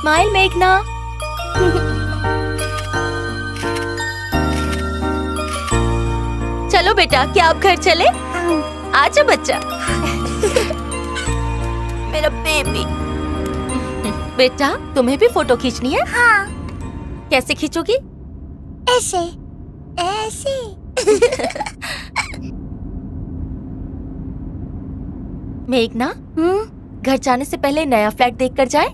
Smile मेघना। चलो बेटा, क्या आप घर चले? आजा बच्चा। मेरा बेबी। बेटा, तुम्हें भी फोटो खींचनी है? हाँ। कैसे खींचोगी? ऐसे ऐसे। मेघना, घर जाने से पहले नया फ्लैट देख कर जाए।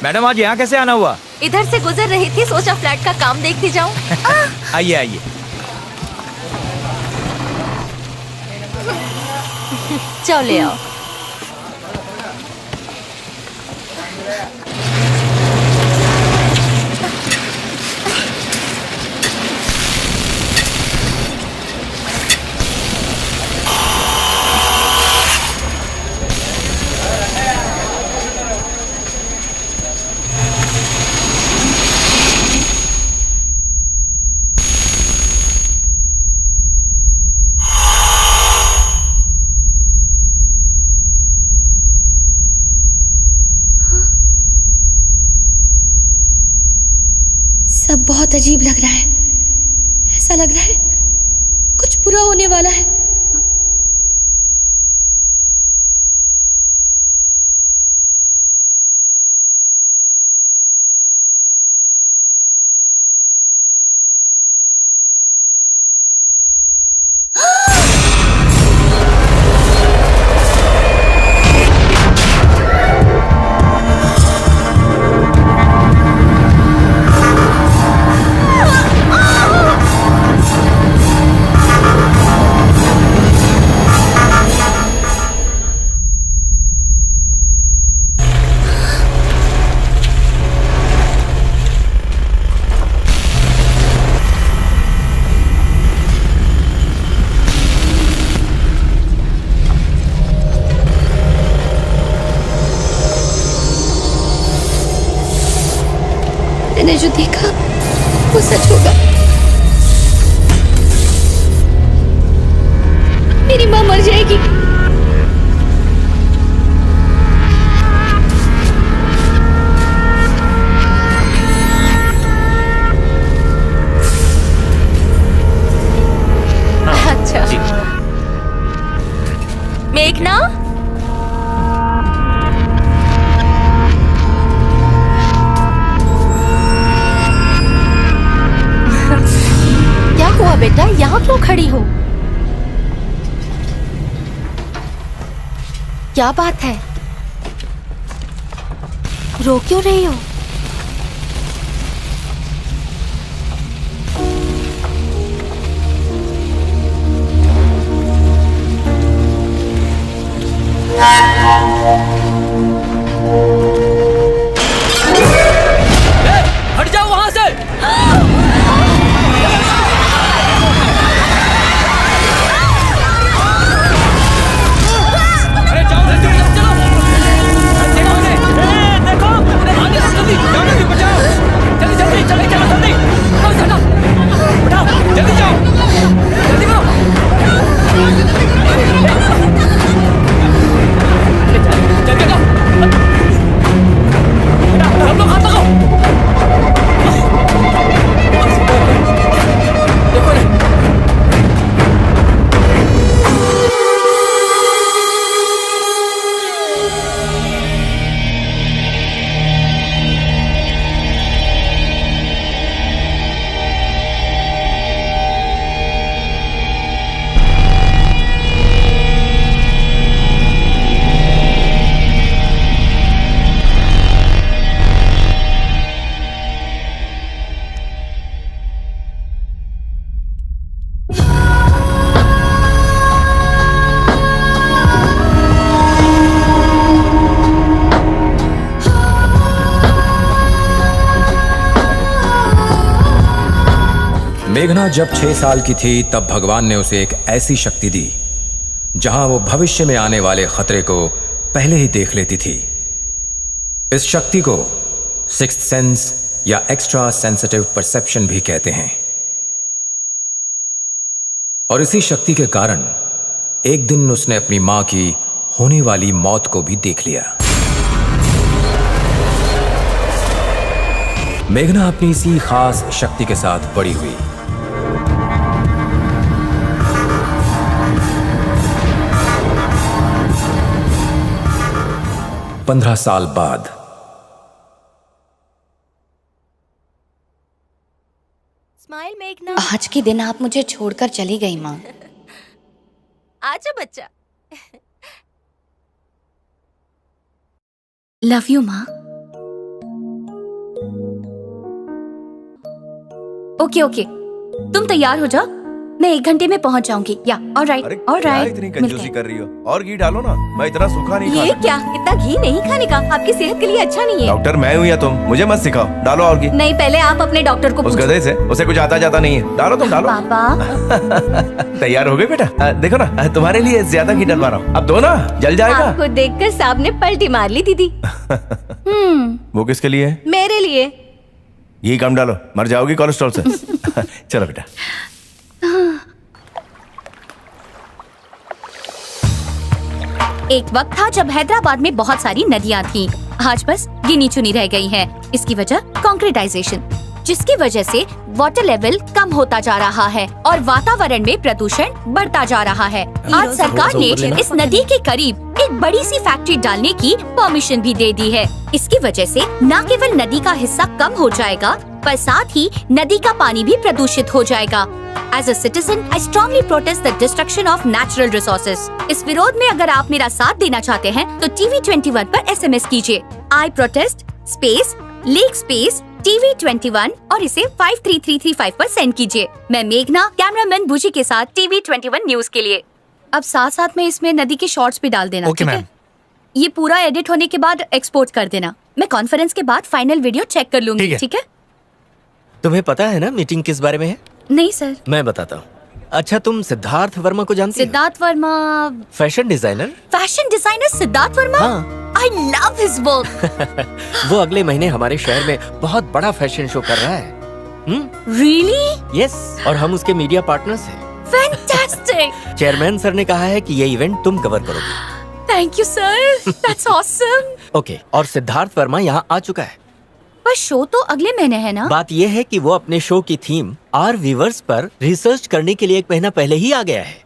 मैडम, आज यहाँ कैसे आना हुआ? इधर से गुजर रही थी, सोचा फ्लैट का काम देखती जाऊं। आइए आइए। जाओ ले आओ। सब बहुत अजीब लग रहा है। ऐसा लग रहा है कुछ बुरा होने वाला है। मैंने जो देखा वो सच होगा। मेरी माँ मर जाएगी। अच्छा। मेघना, क्या हुआ बेटा? यहाँ क्यों खड़ी हो? क्या बात है? रो क्यों रही हो? हट जाओ वहां से। अरे जाओ जल्दी, चलो। देखो उन्हें। देखो आगे से जल्दी जाओ, जल्दी बचाओ। जल्दी जल्दी जल्दी चलो, जल्दी उठाओ, जल्दी जाओ, जल्दी करो। जल्दी करो। सब लोग हाथ लगाओ। देखो रे। मेघना जब 6 साल की थी तब भगवान ने उसे एक ऐसी शक्ति दी जहां वो भविष्य में आने वाले खतरे को पहले ही देख लेती थी। इस शक्ति को सिक्स्थ सेंस या एक्स्ट्रा सेंसिटिव परसेप्शन भी कहते हैं। और इसी शक्ति के कारण एक दिन उसने अपनी मां की होने वाली मौत को भी देख लिया। मेघना अपनी इसी खास शक्ति के साथ बड़ी हुई। पंद्रह साल बाद स्माइल मेघना। आज के दिन आप मुझे छोड़कर चली गई माँ। आजा बच्चा। लव यू माँ। ओके ओके, तुम तैयार हो जाओ, मैं 1 घंटे में पहुंच जाऊंगी। या ऑलराइट ऑलराइट। इतनी कंजूसी कर रही हो, और घी डालो ना, मैं इतना सूखा नहीं ये खाता। क्या, इतना घी नहीं खाने का, आपकी सेहत के लिए अच्छा नहीं है। डॉक्टर मैं हूँ या तुम, मुझे मत सिखाओ। डालो और घी। नहीं, पहले आप अपने डॉक्टर को उस पूछो। गधे से, उसे कुछ आता जाता नहीं है। डालो तुम, डालो। पापा तैयार हो गए बेटा? देखो ना, तुम्हारे लिए ज्यादा घी डलवा रहा हूँ। अब दो ना, जल जाएगा। आपको देखकर साहब ने पलटी मार ली दीदी। वो किसके लिए है? मेरे लिए। घी कम डालो, मर जाओगी कोलेस्ट्रॉल से। चलो बेटा। एक वक्त था जब हैदराबाद में बहुत सारी नदियां थीं। आज बस गिनी चुनी रह गई हैं। इसकी वजह कंक्रीटाइजेशन, जिसकी वजह से वाटर लेवल कम होता जा रहा है और वातावरण में प्रदूषण बढ़ता जा रहा है। आज सरकार ने इस नदी के करीब एक बड़ी सी फैक्ट्री डालने की परमिशन भी दे दी है। इसकी वजह से न केवल नदी का हिस्सा कम हो जाएगा, पर साथ ही नदी का पानी भी प्रदूषित हो जाएगा। As a citizen, I strongly protest the destruction of natural resources. इस विरोध में अगर आप मेरा साथ देना चाहते हैं तो TV21 पर SMS कीजिए I protest space leak space TV21 और इसे 53335 पर सेंड कीजिए। मैं मेघना, कैमरामैन बुजी के साथ TV21 न्यूज के लिए। अब साथ साथ में इसमें नदी के शॉर्ट्स भी डाल देना। Okay, ठीक है? ये पूरा एडिट होने के बाद एक्सपोर्ट कर देना। मैं कॉन्फ्रेंस के बाद फाइनल वीडियो चेक कर लूंगी। ठीक है? तुम्हें पता है ना मीटिंग किस बारे में है? नहीं सर। मैं बताता हूँ। अच्छा, तुम सिद्धार्थ वर्मा को जानती हो? Siddharth Verma? Fashion designer. Fashion designer Siddharth Verma? हाँ। I love his work. वो अगले महीने हमारे शहर में बहुत बड़ा फैशन शो कर रहा है। Really? यस, और हम उसके मीडिया पार्टनर्स हैं। Fantastic. चेयरमैन सर ने कहा है कि ये इवेंट तुम कवर करोगे। Thank you sir. That's awesome. Okay, और सिद्धार्थ वर्मा यहाँ आ चुका है। पर शो तो अगले महीने है ना? बात ये है कि वो अपने शो की थीम आर वीवर्स पर रिसर्च करने के लिए 1 महीना पहले ही आ गया है।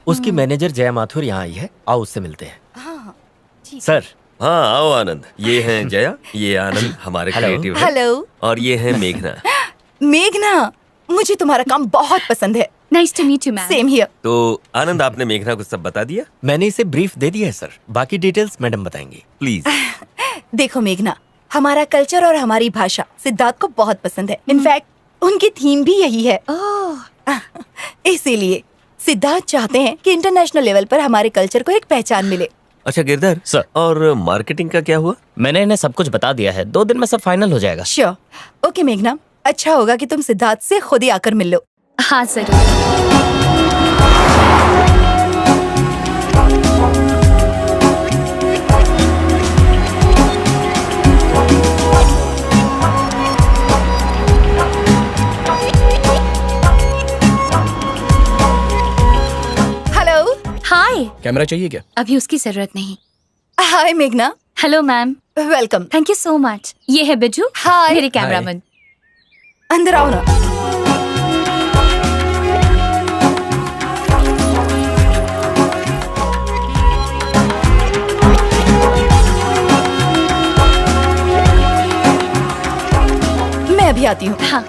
उसकी मैनेजर जया माथुर यहाँ आई है, आओ उससे मिलते हैं। सर। हाँ आओ आनंद, ये हैं जया, ये आनंद हमारे क्रिएटिव है। हेलो। और ये है मेघना। मेघना, मुझे तुम्हारा काम बहुत पसंद है। Nice to meet you, ma'am. Same here. तो आनंद, आपने मेघना को सब बता दिया? मैंने इसे ब्रीफ दे दिया है सर, बाकी डिटेल्स मैडम बताएंगी। प्लीज। देखो मेघना, हमारा कल्चर और हमारी भाषा सिद्धार्थ को बहुत पसंद है। इनफैक्ट उनकी थीम भी यही है। इसीलिए सिद्धार्थ चाहते हैं कि इंटरनेशनल लेवल पर हमारे कल्चर को एक पहचान मिले। अच्छा गिरधर सर, और मार्केटिंग का क्या हुआ? मैंने इन्हें सब कुछ बता दिया है, 2 दिन में सब फाइनल हो जाएगा। श्योर। ओके मेघना, अच्छा होगा कि तुम सिद्धार्थ से खुद ही आकर मिल लो। हाँ जरूर। हाय। कैमरा चाहिए क्या? अभी उसकी जरूरत नहीं। हाय मेघना। Hello ma'am. Welcome. Thank you so much. ये है बिजू, हाय। मेरे कैमरामैन। अंदर आओ ना। मैं अभी आती हूँ। हाँ।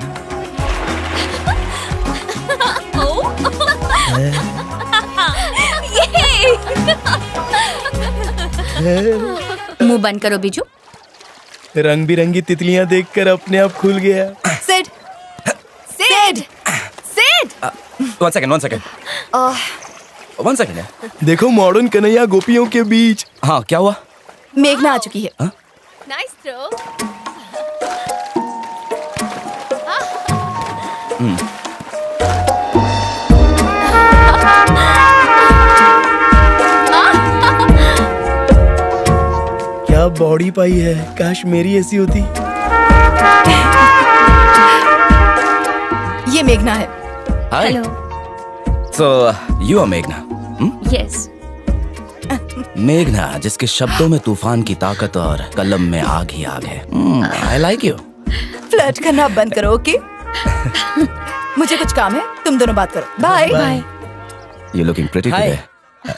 मुंह बंद करो बिजू। रंग बिरंगी तितलियां देखकर अपने आप खुल गया। Sid, Sid, Sid. One second. One second. देखो मॉडर्न कन्हैया गोपियों के बीच। हाँ, क्या हुआ? मेघना आ चुकी है। Nice throw. क्या क्या बॉडी पाई है, काश मेरी ऐसी होती। ये मेघना है। हाय। हेलो। सो यू आर मेघना। यस। मेघना, जिसके शब्दों में तूफान की ताकत और कलम में आग ही आग है। I like you. फ्लर्ट करना बंद करो, ओके? मुझे कुछ काम है, तुम दोनों बात करो। Bye bye. You looking pretty hi, today.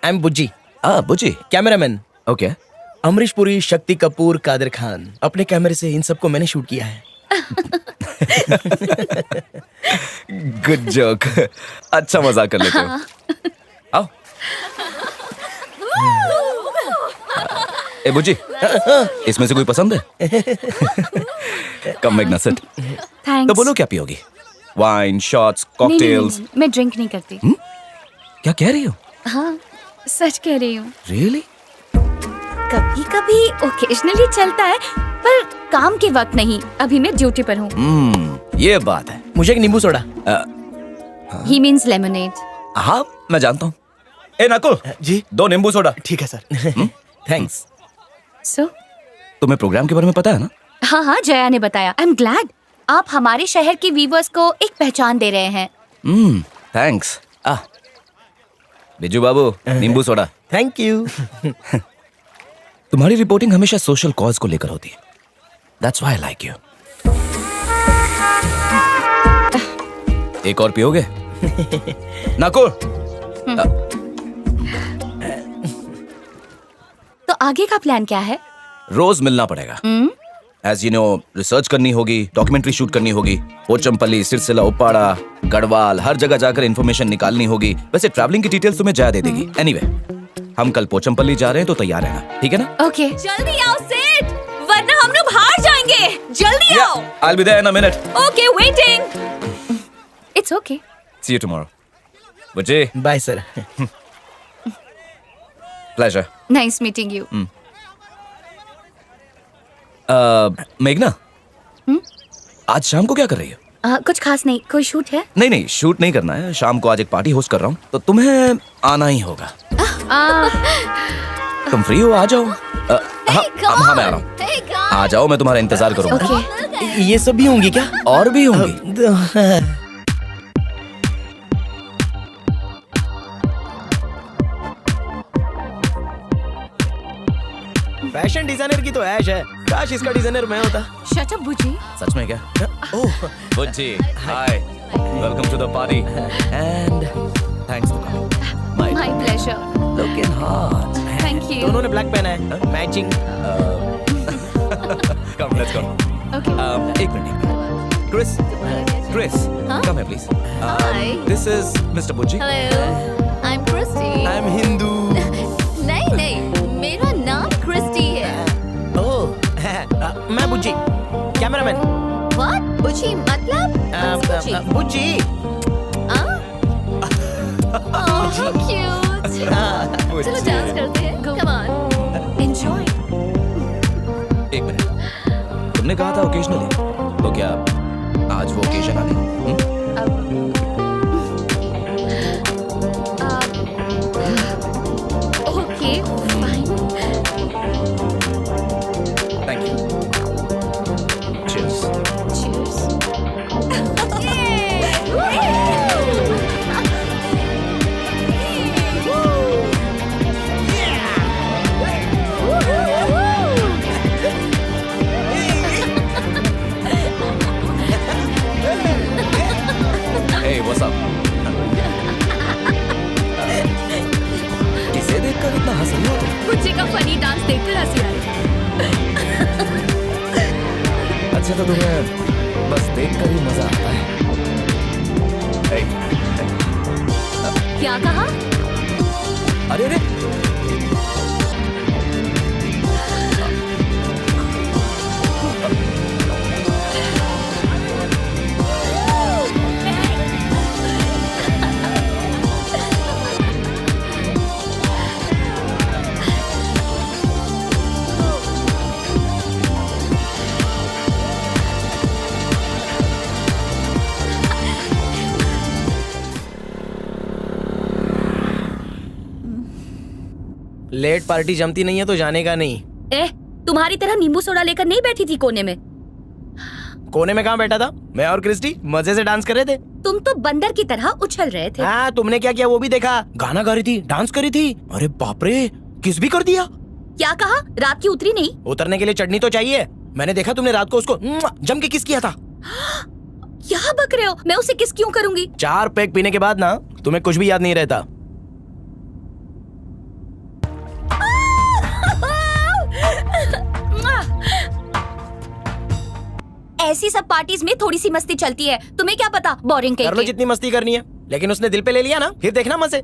I am Bujji, Bujji. Cameraman. Okay. Amrish Puri, Shakti Kapoor, Qadir Khan. अपने कैमरे से इन सबको मैंने शूट किया है। Good joke. अच्छा मजाक कर लेते हो। आओ। ए बुज्जी, इसमें से कोई पसंद है? कम मेघना, सिट। थैंक्स। तो बोलो क्या पियोगी? Wine, shots, cocktails? मैं ड्रिंक नहीं करती। क्या कह रही हो? हाँ, सच कह रही हूँ। रियली? कभी कभी ओकेजनली चलता है, पर काम के वक्त नहीं। अभी मैं ड्यूटी पर हूँ। ये बात है। मुझे एक नींबू सोडा। ही मीन्स लेमनेड। हाँ, मैं जानता हूँ। ए नकुल जी, 2 नींबू सोडा। ठीक है सर। थैंक्स। सो तुम्हें प्रोग्राम के बारे में पता है ना? हाँ हाँ, जया ने बताया। आई एम ग्लैड आप हमारे शहर के व्यूअर्स को एक पहचान दे रहे हैं। थैंक्स। बिजू बाबू, नींबू सोडा। Thank you. तुम्हारी रिपोर्टिंग हमेशा सोशल कॉज को लेकर होती है। That's why I like you. एक और पियोगे? नकुल। तो आगे का प्लान क्या है? रोज मिलना पड़ेगा। एज यू नो, रिसर्च करनी होगी, डॉक्यूमेंट्री शूट करनी होगी। पोचमपल्ली, सिरसिला, उप्पाड़ा, गढ़वाल, हर जगह जाकर इन्फॉर्मेशन निकालनी होगी। वैसे ट्रैवलिंग की डिटेल्स तुम्हें जया दे देगी। एनीवे, हम कल पोचमपल्ली जा रहे हैं तो तैयार रहना, ठीक है ना? ओके। जल्दी आओ सेठ, वरना हम लोग हार जाएंगे। जल्दी आओ। I'll be there in a minute. Okay, waiting. It's okay. See you tomorrow. Bujji, bye sir. pleasure. Nice meeting you. मेघना, आज शाम को क्या कर रही हो? कुछ खास नहीं। कोई शूट है? नहीं नहीं, शूट नहीं करना है। शाम को आज एक पार्टी होस्ट कर रहा हूँ, तो तुम्हें आना ही होगा। तुम फ्री हो? आ जाओ। हाँ, मैं आ रहा हूँ। आ जाओ, मैं तुम्हारा इंतजार करूंगा। ओके। ये सब भी होंगी क्या? और भी होंगी। फैशन डिजाइनर की तो ऐश है, काश इसका डिजाइनर मैं होता। Shut up बुजी। सच में क्या? Oh, Bujji, hi, welcome to the party and thanks for coming. My pleasure. Looking hot. Thank you. दोनों ने ब्लैक पहना है, matching. Come, let's go. Okay. एक minute. Chris, come here please. Hi. This is Mr. Bujji. Hello, I am Christie. I am Hindu. नहीं नहीं, मेरा नाम Christie है। ओह, मैं बुज्जी, कैमरामैन। व्हाट? बुची मतलब? बुची। बुज्जी। ओह क्यूट। चलो डांस करते हैं। Come on. एंजॉय। एक मिनट। तुमने कहा था ओकेजनली, तो क्या आज वो ओकेजन आ गई? Okay, fine. Thank you. Cheers. Cheers. Hey, what's up? किसे देखकर इतना हंस रही हो तुम? बुज्जी का फनी डांस देखकर हंसी आ रही। अच्छा, तो तुम्हें बस देखकर ही मजा आता है। Hey. क्या कहा? अरे अरे, लेट पार्टी जमती नहीं है तो जाने का नहीं। तुम्हारी तरह नींबू सोडा लेकर नहीं बैठी थी कोने में। कोने में कहाँ बैठा था? मैं और क्रिस्टी मजे से डांस कर रहे थे। तुम तो बंदर की तरह उछल रहे थे। हाँ, तुमने क्या किया वो भी देखा। गाना गा रही थी, डांस करी थी। अरे बाप रे, किस भी कर दिया। क्या कहा? रात की उतरी नहीं? उतरने के लिए चटनी तो चाहिए। मैंने देखा तुमने रात को उसको जम के किस किया था। क्या बक रहे हो? मैं उसे किस क्यों करूंगी? 4 पैक पीने के बाद ना तुम्हें कुछ भी याद नहीं रहता। ऐसी सब पार्टीज में थोड़ी सी मस्ती चलती है, तुम्हें क्या पता? बोरिंग कर लो जितनी मस्ती करनी है, लेकिन उसने दिल पे ले लिया ना, फिर देखना मजे।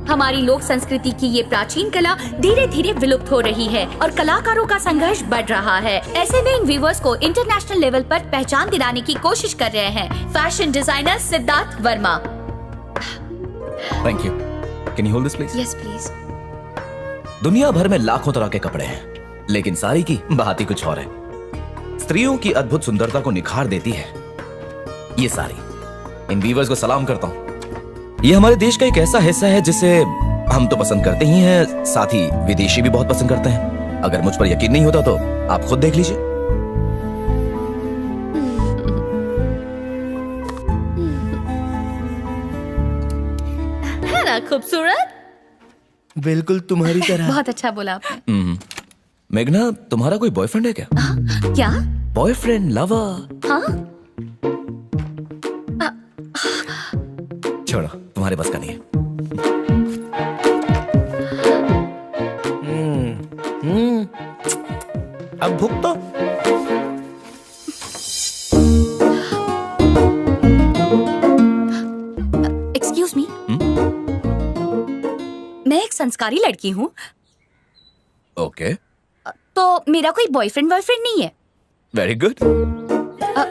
हमारी लोक संस्कृति की ये प्राचीन कला धीरे धीरे विलुप्त हो रही है और कलाकारों का संघर्ष बढ़ रहा है। ऐसे में इन व्यूवर्स को इंटरनेशनल लेवल पर पहचान दिलाने की कोशिश कर रहे हैं fashion designer Siddharth Verma. Thank you. Can you hold this please? Yes please. दुनिया भर में लाखों तरह के कपड़े हैं, लेकिन साड़ी की बात ही कुछ और है। स्त्रियों की अद्भुत सुंदरता को निखार देती है ये साड़ी। इन वीवर्स को सलाम करता हूँ। ये हमारे देश का एक ऐसा हिस्सा है जिसे हम तो पसंद करते ही हैं, साथ ही विदेशी भी बहुत पसंद करते हैं। अगर मुझ पर यकीन नहीं होता तो आप खुद देख लीजिए। है ना खूबसूरत? बिल्कुल तुम्हारी तरह। बहुत अच्छा बोला आपने। मेघना, तुम्हारा कोई बॉयफ्रेंड है क्या? क्या? Boyfriend, lover? हाँ? छोड़ो, तुम्हारे बस का नहीं है। अब भूख तो। एक्सक्यूज मी, मैं एक संस्कारी लड़की हूँ, ओके। तो मेरा कोई बॉयफ्रेंड वॉयफ्रेंड नहीं है। Very good.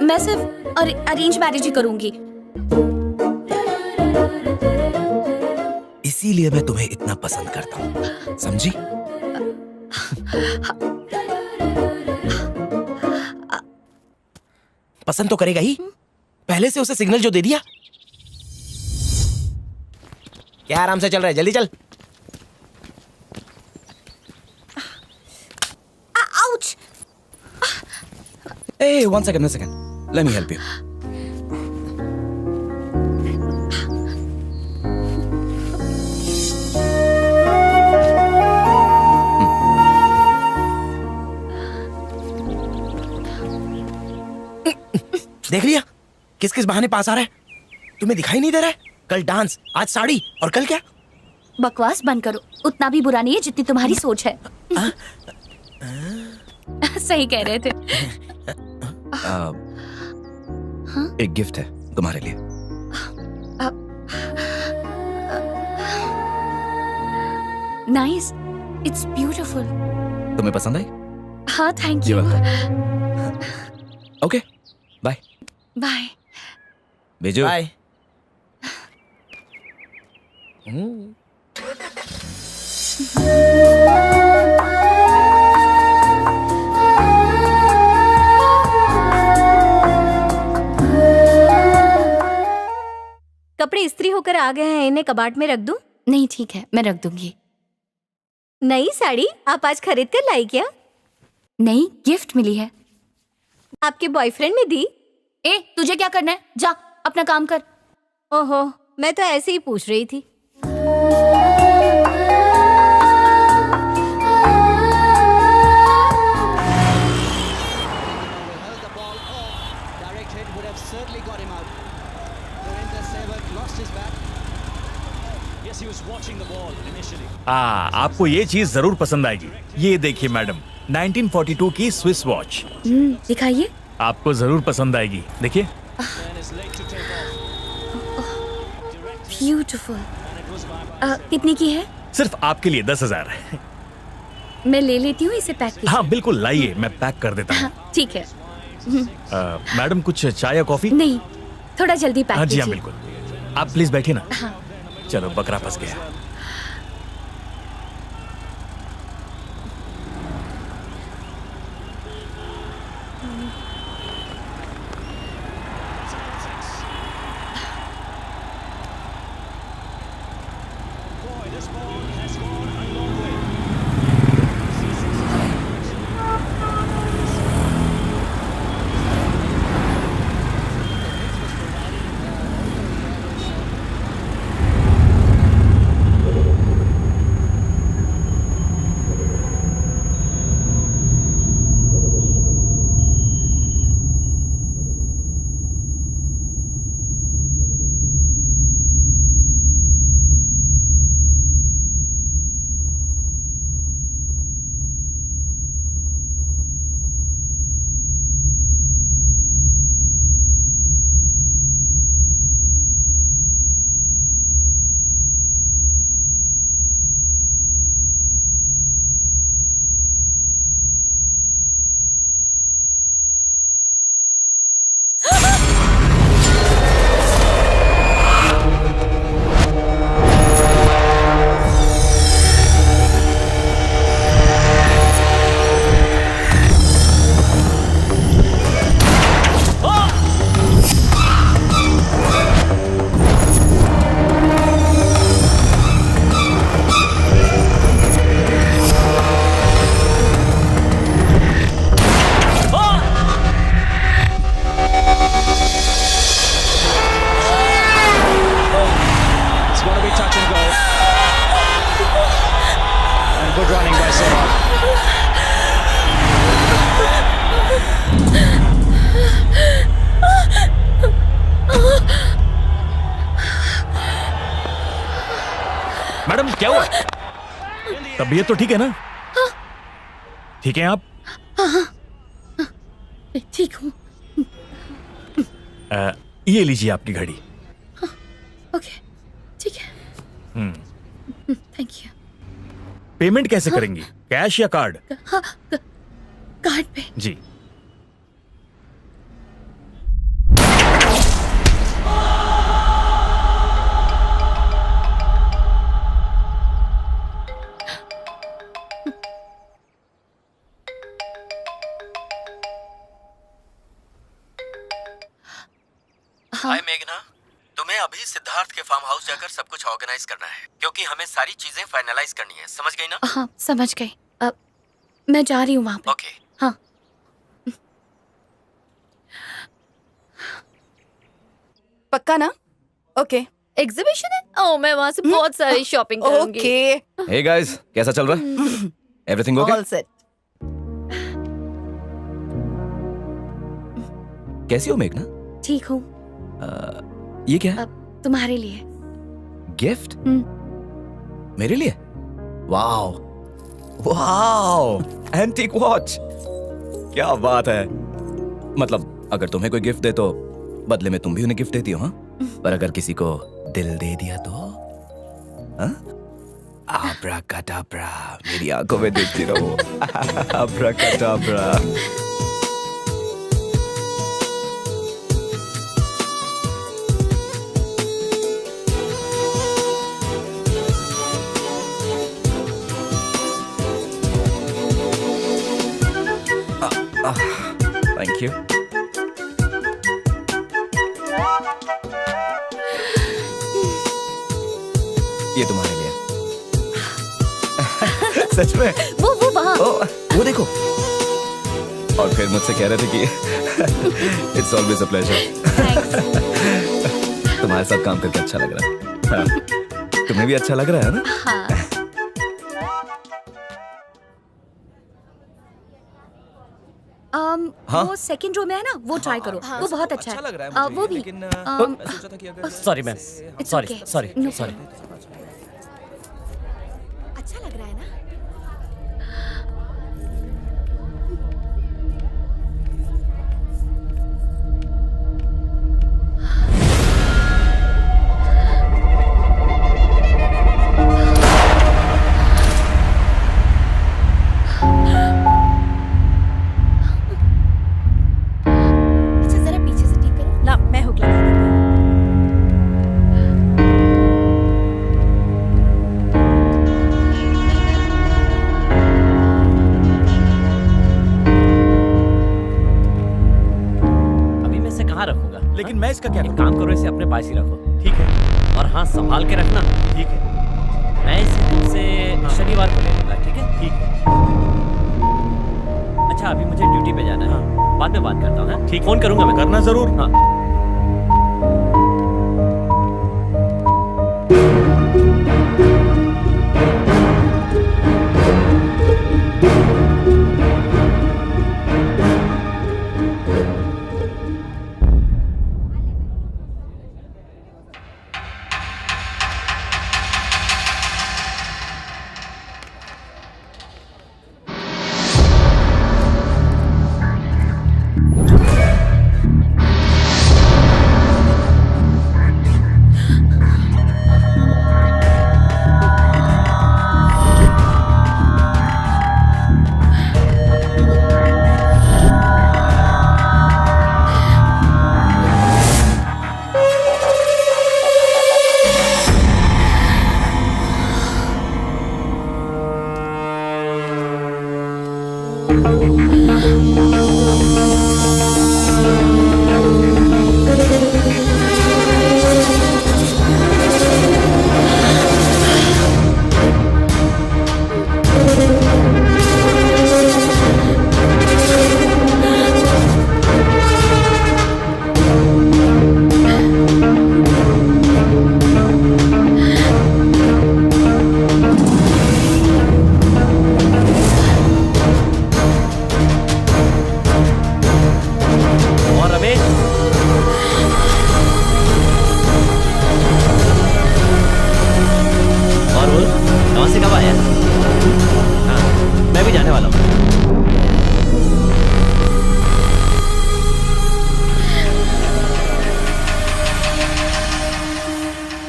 मैं सिर्फ अरेंज मैरिज ही करूंगी। इसीलिए मैं तुम्हें इतना पसंद करता हूँ, समझी? पसंद तो करेगा ही, पहले से उसे सिग्नल जो दे दिया। क्या आराम से चल रहा है, जल्दी चल। Ouch! Hey, one second. Let me help you. देख लिया किस किस बहाने पास आ रहा है। तुम्हें दिखाई नहीं दे रहा है? कल डांस, आज साड़ी, और कल क्या? बकवास बंद करो, उतना भी बुरा नहीं है जितनी तुम्हारी सोच है। सही कह रहे थे। एक गिफ्ट है तुम्हारे लिए। Nice, it's beautiful. तुम्हें पसंद आई? हाँ, thank you. Okay, bye. Bye. भेजो। बाय। कपड़े इस्त्री होकर आ गए हैं, इन्हें कबाड़ में रख दूं? नहीं, ठीक है, मैं रख दूंगी। नई साड़ी आप आज खरीद कर लाई क्या? नहीं, गिफ्ट मिली है। आपके बॉयफ्रेंड ने दी? तुझे क्या करना है? जा अपना काम कर। ओहो, मैं तो ऐसे ही पूछ रही थी। आपको ये चीज जरूर पसंद आएगी। ये देखिए मैडम, 1942 की स्विस वॉच। दिखाइए। आपको जरूर पसंद आएगी, देखिए। ब्यूटीफुल। कितनी की है? सिर्फ आपके लिए 10,000। मैं ले लेती हूँ, इसे पैक कीजिए। हाँ बिल्कुल, लाइए, मैं पैक कर देता हूँ। ठीक है। मैडम, कुछ चाय या कॉफी? नहीं, थोड़ा जल्दी पैक हाँ जी, हाँ कीजिए। बिल्कुल। आप प्लीज बैठिए ना। हाँ। चलो, बकरा फंस गया। क्या हुआ? तबीयत तो ठीक है ना? ठीक है आप? ठीक हूँ। ये लीजिए आपकी घड़ी। ओके, ठीक है। Thank you. पेमेंट कैसे करेंगी? कैश या कार्ड? हाँ, कार्ड पे। जी। हाय मेघना, तुम्हें अभी सिद्धार्थ के फार्म हाउस जाकर सब कुछ ऑर्गेनाइज करना है, क्योंकि हमें सारी चीजें फाइनलाइज करनी है। समझ गई ना? हाँ, समझ गई। अब मैं जा रही हूँ वहाँ पे। ओके। हाँ। पक्का ना? ओके। एग्जीबिशन है? ओह, मैं वहाँ से बहुत सारी शॉपिंग करूंगी। ओके। हे गाइस, कैसा चल रहा है? Everything okay? All set. कैसी हो मेघना? ठीक हूँ। ये क्या है? अब तुम्हारे लिए। गिफ्ट? मेरे लिए? Wow, wow, antique watch. क्या बात है। मतलब अगर तुम्हें कोई गिफ्ट दे तो बदले में तुम भी उन्हें गिफ्ट देती हो, हाँ? पर अगर किसी को दिल दे दिया तो? हाँ? आब्राकाडाब्रा, मेरी आंखों में देखती रहो। आब्राकाडाब्रा। Thank you. ये तुम्हारे लिए। सच में? वो वहाँ। वो देखो। और फिर मुझसे कह रहे थे कि इट्स ऑलवेज अ प्लेजर। तुम्हारे साथ काम करके अच्छा लग रहा है। हाँ। तुम्हें भी अच्छा लग रहा है ना? हाँ। हाँ? वो सेकंड रो में है ना, वो ट्राई करो। वो बहुत अच्छा है। लग रहा है मुझे, वो भी। लेकिन मैं सोचा था कि अगर sorry ma'am, It's sorry okay. Sorry No sorry. अच्छा लग रहा है ना? अच्छा, जरा पीछे से ठीक करो। ना, मैं हुक लगा देती हूँ। अभी मैं इसे कहाँ रखूंगा? लेकिन मैं इसका क्या एक करूं? काम करो, इसे अपने पास ही रखो। ठीक है, और हाँ, संभाल के रखना। ठीक है, मैं इसे तुमसे शनिवार को ले लूंगा, ठीक है? ठीक है। अच्छा, अभी मुझे ड्यूटी पे जाना है, बाद में बात करता हूँ। हाँ? ठीक। फोन करूंगा मैं। करना जरूर। हाँ।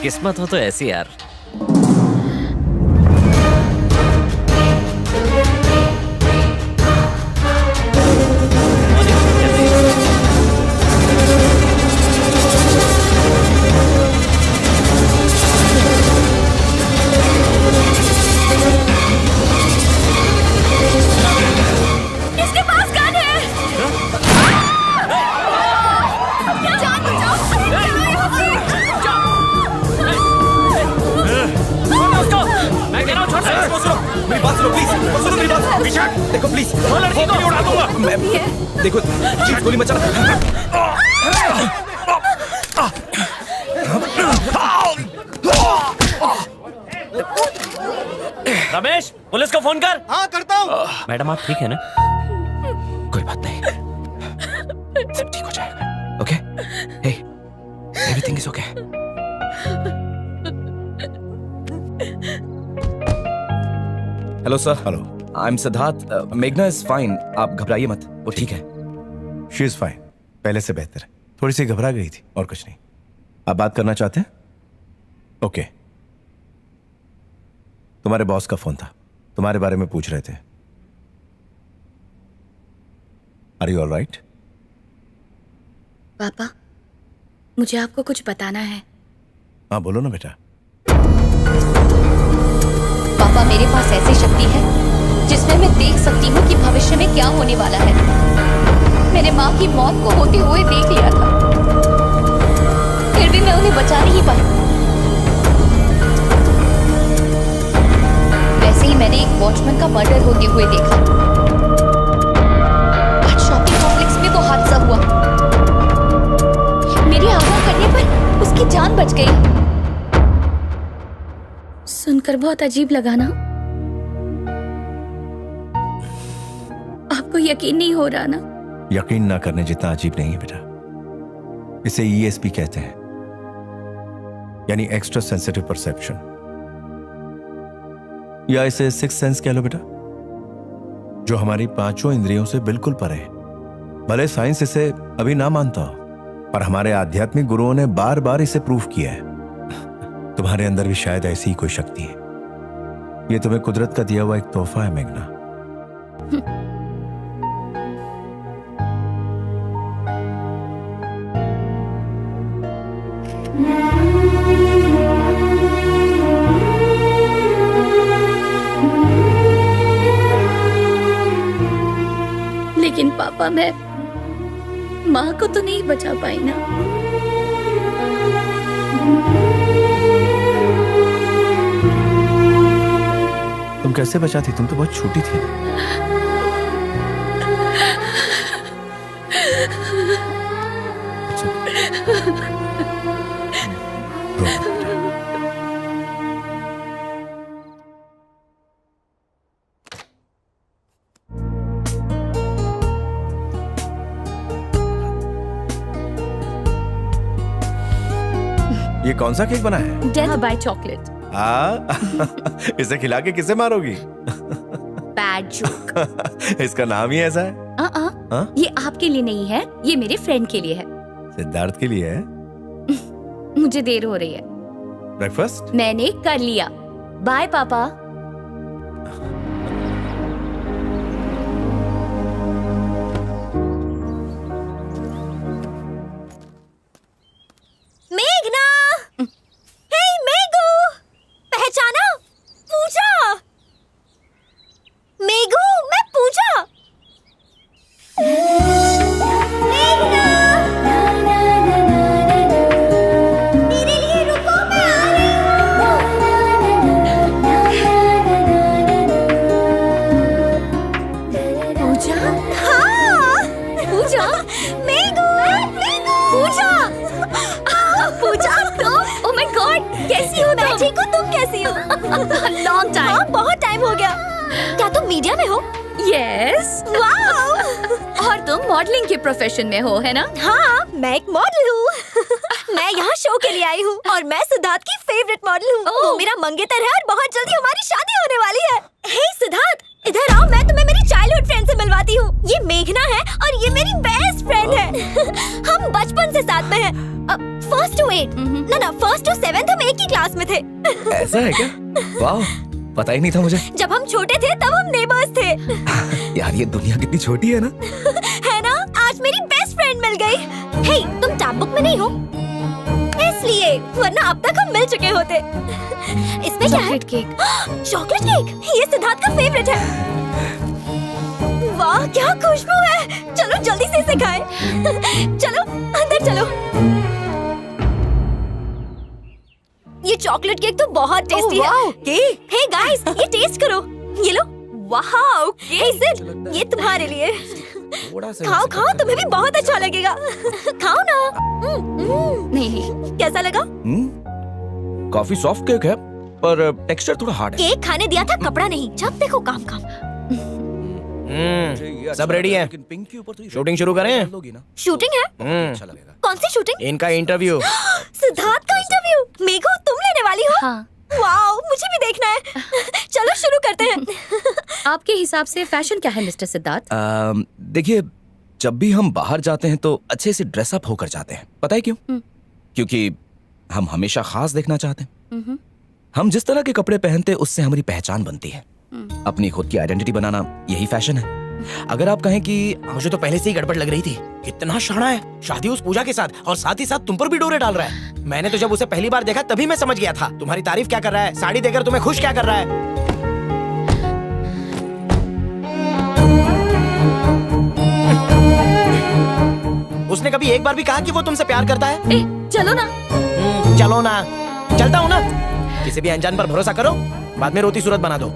किस्मत हो तो ऐसी यार। इसके पास गन है। जान बचाओ। मैं कह रहा हूँ छोड़ दे। मेरी बात सुनो प्लीज, सुनो मेरी बात। देखो प्लीज, वो लड़की को उड़ा दूंगा। देखो प्लीज गोली मत चला। रमेश, पुलिस को फोन कर। हाँ करता हूँ। मैडम आप ठीक है ना? कोई बात नहीं, सब ठीक हो जाएगा। Okay, hey, everything is okay. Hello sir. Hello. I am Siddharth. मेघना इज फाइन, आप घबराइए मत, वो ठीक है। शी इज फाइन, पहले से बेहतर है। थोड़ी सी घबरा गई थी और कुछ नहीं। आप बात करना चाहते हैं? ओके। तुम्हारे बॉस का फोन था, तुम्हारे बारे में पूछ रहे थे। Are you all right? पापा, मुझे आपको कुछ बताना है। हाँ बोलो ना बेटा। पापा, मेरे पास ऐसी शक्ति है जिसमें मैं देख सकती हूँ कि भविष्य में क्या होने वाला है। मेरे माँ की मौत को होते हुए देख लिया था, फिर भी मैं उन्हें बचा नहीं पाई। वैसे ही मैंने एक वॉचमैन का मर्डर होते हुए देखा। आज शॉपिंग कॉम्प्लेक्स में वो हादसा हुआ। मेरी आज्ञा करने पर उसकी जान बच गई। सुनकर बहुत अजीब लगा ना? आपको यकीन नहीं हो रहा ना? यकीन ना करने जितना अजीब नहीं है बेटा। इसे ESP कहते हैं, यानी एक्स्ट्रा सेंसिटिव परसेप्शन, या इसे सिक्स सेंस कह लो बेटा, जो हमारी पांचों इंद्रियों से बिल्कुल परे है। भले साइंस इसे अभी ना मानता हो, पर हमारे आध्यात्मिक गुरुओं ने बार बार इसे प्रूफ किया है। तुम्हारे अंदर भी शायद ऐसी ही कोई शक्ति है। ये तुम्हें कुदरत का दिया हुआ एक तोहफा है मेघना। लेकिन पापा, मैं माँ को तो नहीं बचा पाई ना। तुम कैसे बचाती? तुम तो बहुत छोटी थी। ये कौन सा केक बना है? Death by chocolate. इसे खिला के किसे मारोगी? Bad joke. इसका नाम ही ऐसा है। हाँ? ये आपके लिए नहीं है, ये मेरे फ्रेंड के लिए है। सिद्धार्थ के लिए है। मुझे देर हो रही है। ब्रेकफास्ट मैंने कर लिया। बाय पापा। मेघना, हे मेघू, पहचाना? पूजा। मेघू, मैं पूजा। मेघना, मेरे लिए रुको, मैं आ रही हूँ। पूजा? हाँ, पूजा। मेघू, पूजा। पूजा, तुम? Oh my God, कैसी हो तुम? मैं ठीक हूँ, तुम कैसी हो? Long time. हाँ, बहुत टाइम हो गया। क्या तुम मीडिया में हो? यस। वाओ। और तुम मॉडलिंग के प्रोफेशन में हो, है ना? हाँ, मैं एक मॉडल हूँ। मैं यहाँ शो के लिए आई हूँ और मैं सिद्धार्थ की फेवरेट मॉडल हूँ। वो मेरा मंगेतर है और बहुत जल्दी हमारी शादी होने वाली है। हे सिद्धार्थ, इधर आओ, मैं तुम्हें मेरी चाइल्डहुड फ्रेंड से मिलवाती हूँ। ये मेघना है और ये मेरी बेस्ट फ्रेंड है। हम बचपन से साथ में हैं। फर्स्ट टू 8 ना फर्स्ट टू 7 हम एक ही क्लास में थे। ऐसा है क्या? वाह, पता ही नहीं था मुझे। जब हम छोटे थे तब हम नेबर्स थे। यार ये दुनिया कितनी छोटी है ना। है ना? आज मेरी बेस्ट फ्रेंड मिल गई। हे, तुम टैब बुक में नहीं हो इसलिए, वरना अब तक हम मिल चुके होते। इसमें क्या है? Chocolate cake. चॉकलेट केक, ये सिद्धार्थ का फेवरेट है। वाह क्या खुशबू है। चलो जल्दी से इसे खाएं। चलो अंदर चलो। ये चॉकलेट केक तो बहुत टेस्टी है। केक। हे गाइस, ये टेस्ट करो। ये लो। वाओ, हे सिड, ये तुम्हारे लिए। खाओ खाओ, तुम्हें भी बहुत अच्छा लगेगा। खाओ ना। नहीं, कैसा लगा? काफी सॉफ्ट केक है पर टेक्सचर थोड़ा हार्ड है। केक खाने दिया था, कपड़ा नहीं। जब देखो काम काम। सब रेडी है, शूटिंग शुरू करें? शूटिंग है? अच्छा लगेगा। कौन सी शूटिंग? इनका इंटरव्यू। सिद्धार्थ का इंटरव्यू। मेघू, तुम लेने वाली हो? हाँ। वाओ, मुझे भी देखना है। चलो शुरू करते हैं। आपके हिसाब से फैशन क्या है मिस्टर सिद्धार्थ? देखिए, जब भी हम बाहर जाते हैं तो अच्छे से ड्रेसअप होकर जाते हैं। पता है क्यों? क्योंकि हम हमेशा खास देखना चाहते हैं। हम जिस तरह के कपड़े पहनते हैं उससे हमारी पहचान बनती है। अपनी खुद की आइडेंटिटी बनाना यही फैशन है। अगर आप कहें कि मुझे तो पहले से ही गड़बड़ लग रही थी। कितना शाना है, शादी उस पूजा के साथ, और साथ ही साथ तुम पर भी डोरे डाल रहा है। मैंने तो जब उसे पहली बार देखा तभी मैं समझ गया था। तुम्हारी तारीफ क्या कर रहा है, साड़ी देकर तुम्हें खुश क्या कर रहा है। उसने कभी एक बार भी कहा कि वो तुमसे प्यार करता है? चलो ना। चलो ना, चलता हूँ ना। किसी भी अनजान पर भरोसा करो, बाद में रोती सूरत बना दो।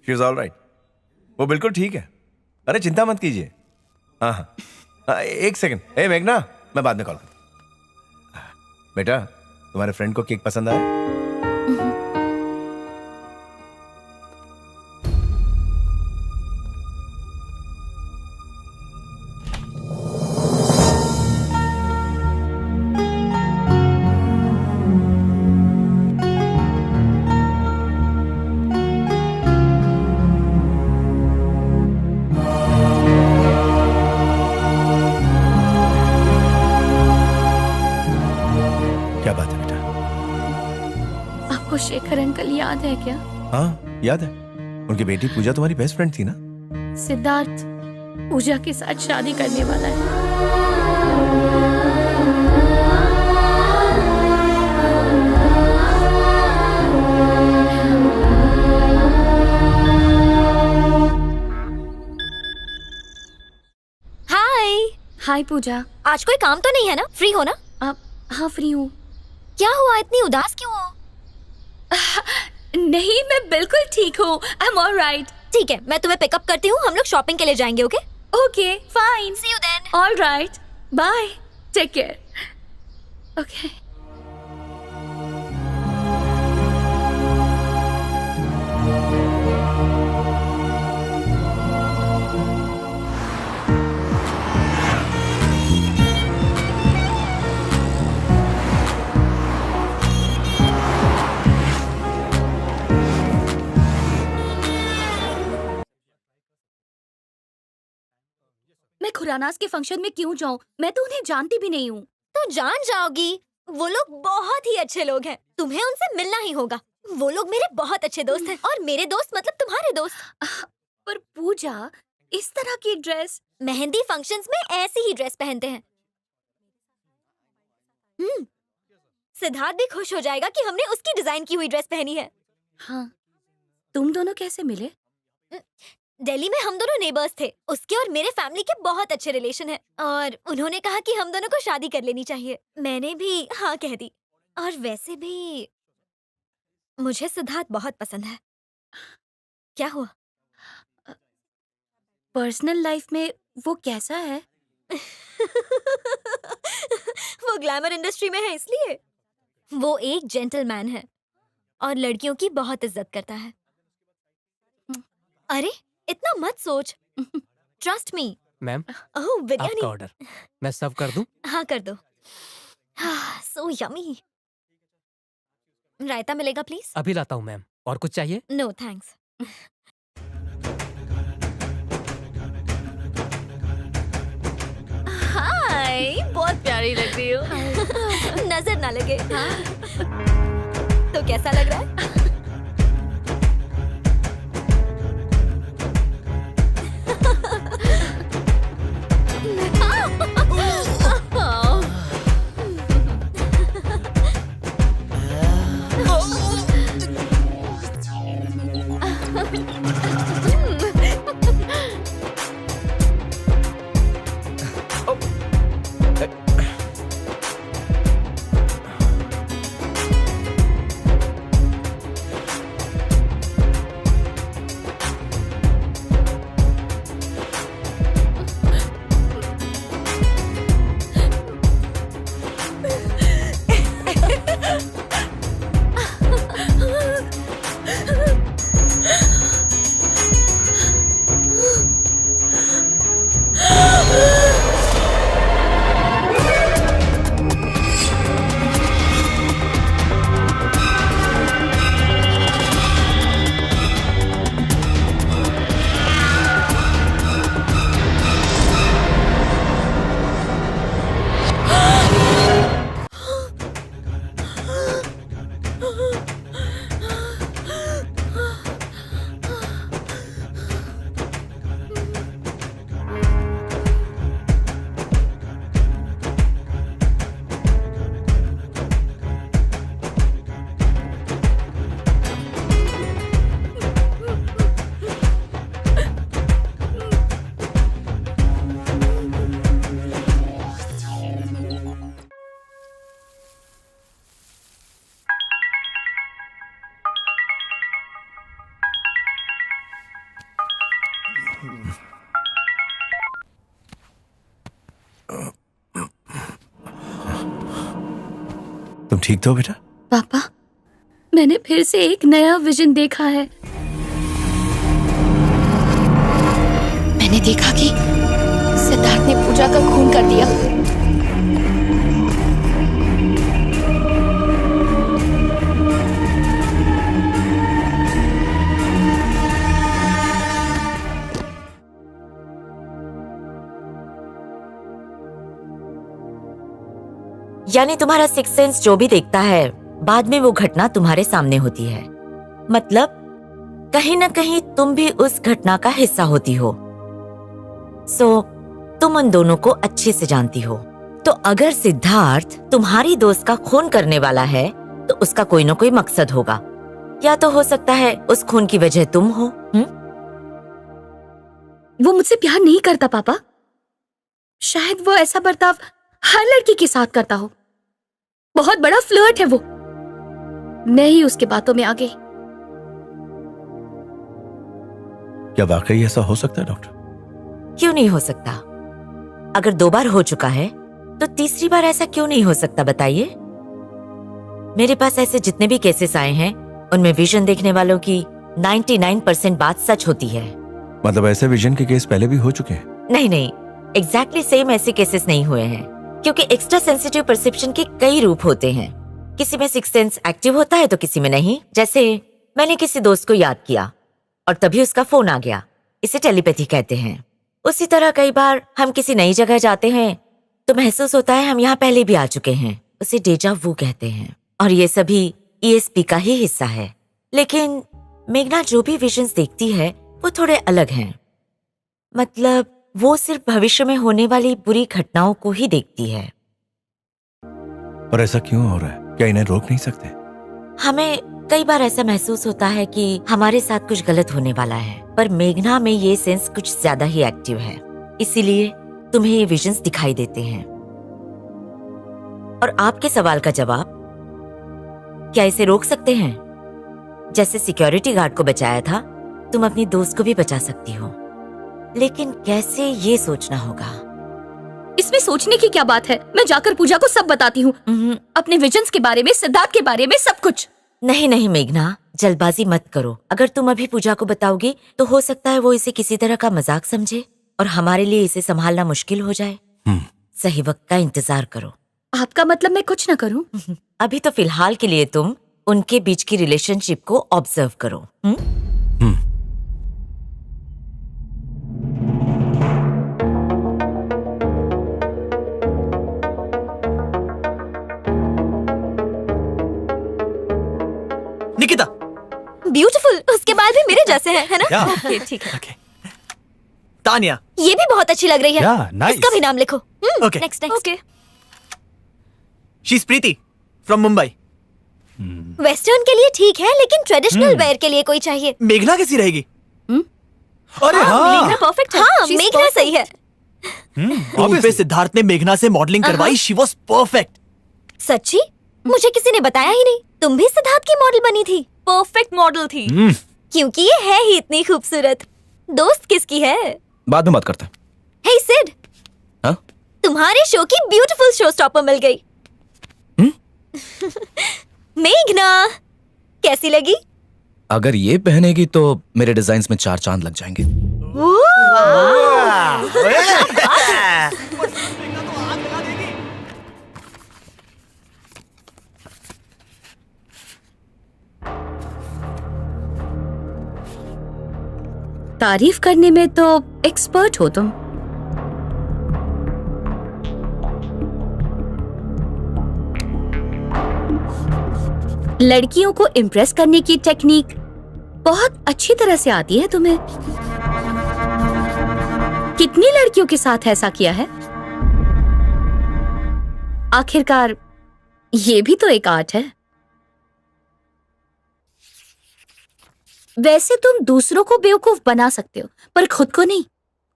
She is all right. वो बिल्कुल ठीक है। अरे चिंता मत कीजिए। हाँ हाँ, एक सेकंड। ए मेघना, मैं बाद में कॉल करता हूँ। बेटा, तुम्हारे फ्रेंड को केक पसंद आया? क्या बात है बेटा? आपको शेखर अंकल याद है क्या? हाँ याद है। उनकी बेटी पूजा तुम्हारी बेस्ट फ्रेंड थी ना? सिद्धार्थ पूजा के साथ शादी करने वाला है। हाय। हाय पूजा। आज कोई काम तो नहीं है ना? फ्री हो ना? आप? हाँ फ्री हूँ। क्या हुआ, इतनी उदास क्यों हो? नहीं, मैं बिल्कुल ठीक हूँ। I am alright. ठीक है, मैं तुम्हें पिकअप करती हूँ। हम लोग शॉपिंग के लिए जाएंगे। Okay okay fine. See you then. All right, bye, take care. Okay. मैं खुरानास के फंक्शन में क्यों जाऊं? मैं तो उन्हें जानती भी नहीं हूँ। तो जान जाओगी। वो लोग बहुत ही अच्छे लोग हैं। तुम्हें उनसे मिलना ही होगा। वो लोग मेरे बहुत अच्छे दोस्त हैं। और मेरे दोस्त मतलब तुम्हारे दोस्त। पर पूजा, इस तरह की ड्रेस? मेहंदी फंक्शंस में ऐसी ही ड्रेस पहनते हैं। सिद्धार्थ भी खुश हो जाएगा कि हमने उसकी डिजाइन की हुई ड्रेस पहनी है। हाँ। तुम दोनों कैसे मिले? दिल्ली में हम दोनों नेबर्स थे। उसके और मेरे फैमिली के बहुत अच्छे रिलेशन हैं और उन्होंने कहा कि हम दोनों को शादी कर लेनी चाहिए। मैंने भी हाँ कह दी। और वैसे भी मुझे सिद्धार्थ बहुत पसंद है। क्या हुआ? पर्सनल लाइफ में वो कैसा है? वो ग्लैमर इंडस्ट्री में है इसलिए। वो एक जेंटलमैन है और लड़कियों की बहुत इज्जत करता है। अरे इतना मत सोच। Trust me. मैम, ओह बिरयानी। आपका ऑर्डर मैं सर्व कर दूं? हाँ कर दो। So yummy. रायता मिलेगा प्लीज? अभी लाता हूँ मैम। और कुछ चाहिए? No thanks. हाय, बहुत प्यारी लग रही हो। नजर ना लगे। तो कैसा लग रहा है? तुम ठीक तो हो बेटा? पापा, मैंने फिर से एक नया विजन देखा है। मैंने देखा कि सिद्धार्थ ने पूजा का खून कर दिया। यानी तुम्हारा सिक्स सेंस जो भी देखता है, बाद में वो घटना तुम्हारे सामने होती है। मतलब कहीं ना कहीं तुम भी उस घटना का हिस्सा होती हो। तुम उन दोनों को अच्छे से जानती हो। तो अगर सिद्धार्थ तुम्हारी दोस्त का खून करने वाला है, तो उसका कोई ना कोई मकसद होगा। या तो हो सकता है उस खून की वजह तुम हो। वो मुझसे प्यार नहीं करता पापा। शायद वो ऐसा बर्ताव हर लड़की के साथ करता हो। बहुत बड़ा फ्लर्ट है वो। मैं ही उसके बातों में आ गई। क्या वाकई ऐसा हो सकता है डॉक्टर? क्यों नहीं हो सकता? अगर 2 बार हो चुका है, तो तीसरी बार ऐसा क्यों नहीं हो सकता, बताइए। मेरे पास ऐसे जितने भी केसेस आए हैं, उनमें विजन देखने वालों की 99% बात सच होती है। मतलब ऐसे विजन के केस पहले भी हो चुके हैं? नहीं, एग्जैक्टली सेम ऐसे केसेस नहीं हुए हैं, क्योंकि एक्स्ट्रा सेंसिटिव परसेप्शन के कई रूप होते हैं। किसी में सिक्स सेंस एक्टिव होता है तो किसी में नहीं। जैसे मैंने किसी दोस्त को याद किया और तभी उसका फोन आ गया, इसे टेलीपैथी कहते हैं। उसी तरह कई बार हम किसी नई जगह जाते हैं तो महसूस होता है हम यहाँ पहले भी आ चुके हैं, उसे डेजा वू कहते हैं। और ये सभी ESP का ही हिस्सा है। लेकिन मेघना जो भी विजन्स देखती है वो थोड़े अलग हैं। मतलब वो सिर्फ भविष्य में होने वाली बुरी घटनाओं को ही देखती है। और ऐसा क्यों हो रहा है? क्या इन्हें रोक नहीं सकते? हमें कई बार ऐसा महसूस होता है कि हमारे साथ कुछ गलत होने वाला है, पर मेघना में ये सेंस कुछ ज्यादा ही एक्टिव है, इसीलिए तुम्हें ये विजन्स दिखाई देते हैं। और आपके सवाल का जवाब, क्या इसे रोक सकते हैं? जैसे सिक्योरिटी गार्ड को बचाया था, तुम अपनी दोस्त को भी बचा सकती हो, लेकिन कैसे ये सोचना होगा। इसमें सोचने की क्या बात है? मैं जाकर पूजा को सब बताती हूँ, अपने विजन्स के बारे में, सिद्धार्थ के बारे में, सब कुछ। नहीं मेघना, जल्दबाजी मत करो। अगर तुम अभी पूजा को बताओगी तो हो सकता है वो इसे किसी तरह का मजाक समझे और हमारे लिए इसे संभालना मुश्किल हो जाए। सही वक्त का इंतजार करो। आपका मतलब मैं कुछ ना करूं? अभी तो फिलहाल के लिए तुम उनके बीच की रिलेशनशिप को ऑब्जर्व करो। निकिता, ब्यूटीफुल, उसके बाल भी मेरे जैसे हैं, है ना? Yeah. ओके, ठीक है। तानिया, ये भी बहुत अच्छी लग रही है। Yeah, nice. इसका भी नाम लिखो। Okay. Next. Okay. She is Preeti from Mumbai. Western के लिए ठीक है, लेकिन ट्रेडिशनल वेयर के लिए कोई चाहिए। मेघना कैसी रहेगी? अरे हाँ, मेघना परफेक्ट है। हाँ, She's मेघना सही है। टूर पे सिद्धार्थ ने मेघना से मॉडलिंग करवाई। She was perfect. सच्ची? मुझे किसी ने बताया ही नहीं। तुम भी सिद्धार्थ की मॉडल बनी थी। परफेक्ट मॉडल थी। क्योंकि ये है ही इतनी खूबसूरत। दोस्त किसकी है? बाद में बात करते हैं। हे सिड, हाँ? तुम्हारे शो की ब्यूटीफुल शो स्टॉपर मिल गई। मेघना कैसी लगी? अगर ये पहनेगी तो मेरे डिजाइन्स में 4 चांद लग जाएंगे। तारीफ करने में तो एक्सपर्ट हो तुम। लड़कियों को इम्प्रेस करने की टेक्निक बहुत अच्छी तरह से आती है तुम्हें। कितनी लड़कियों के साथ ऐसा किया है? आखिरकार ये भी तो एक आर्ट है। वैसे तुम दूसरों को बेवकूफ बना सकते हो, पर खुद को नहीं,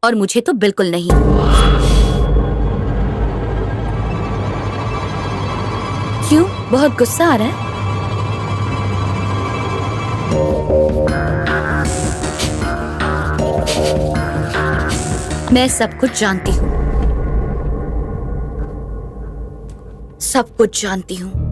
और मुझे तो बिल्कुल नहीं। क्यों, बहुत गुस्सा आ रहा है? मैं सब कुछ जानती हूँ, सब कुछ जानती हूँ।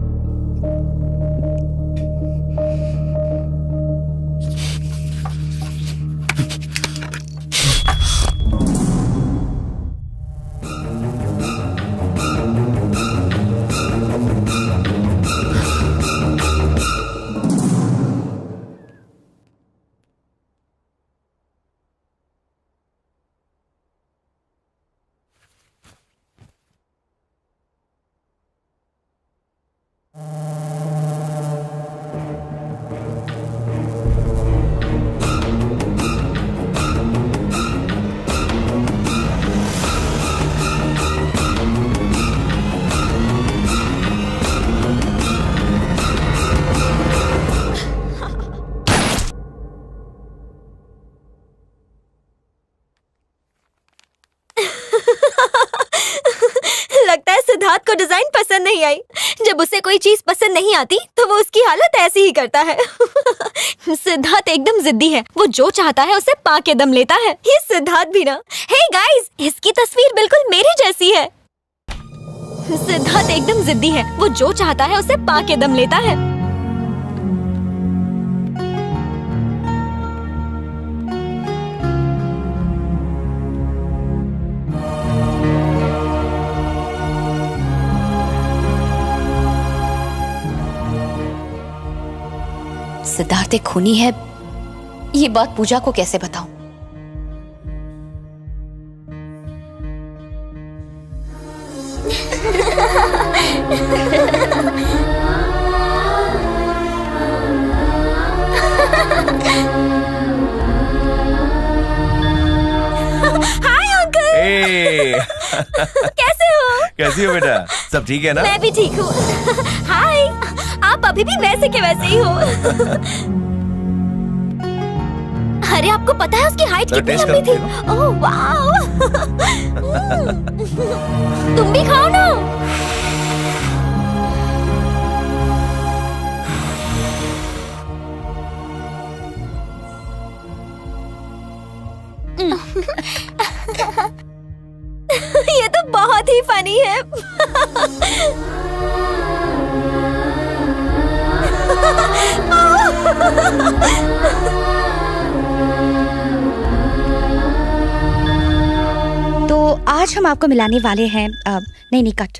लगता है सिद्धार्थ को डिजाइन पसंद नहीं आई। जब उसे कोई चीज पसंद नहीं आती तो वो उसकी हालत ऐसी ही करता है। सिद्धार्थ एकदम जिद्दी है। वो जो चाहता है उसे पा के दम लेता है। ये सिद्धार्थ भी ना। हे गाइस, इसकी तस्वीर बिल्कुल मेरी जैसी है। सिद्धार्थ एकदम जिद्दी है। वो जो चाहता है उसे पा के दम लेता है। सिद्धार्थ एक खूनी है, ये बात पूजा को कैसे बताऊं? Hi uncle. कैसे हो? कैसी हो बेटा? सब ठीक है ना? मैं भी ठीक हूँ। हाय, आप अभी भी वैसे के वैसे ही हो। अरे आपको पता है उसकी हाइट कितनी लंबी थी? Oh wow. तुम भी खाओ ना। ये तो बहुत ही फनी है। तो आज हम आपको मिलाने वाले हैं नहीं कट।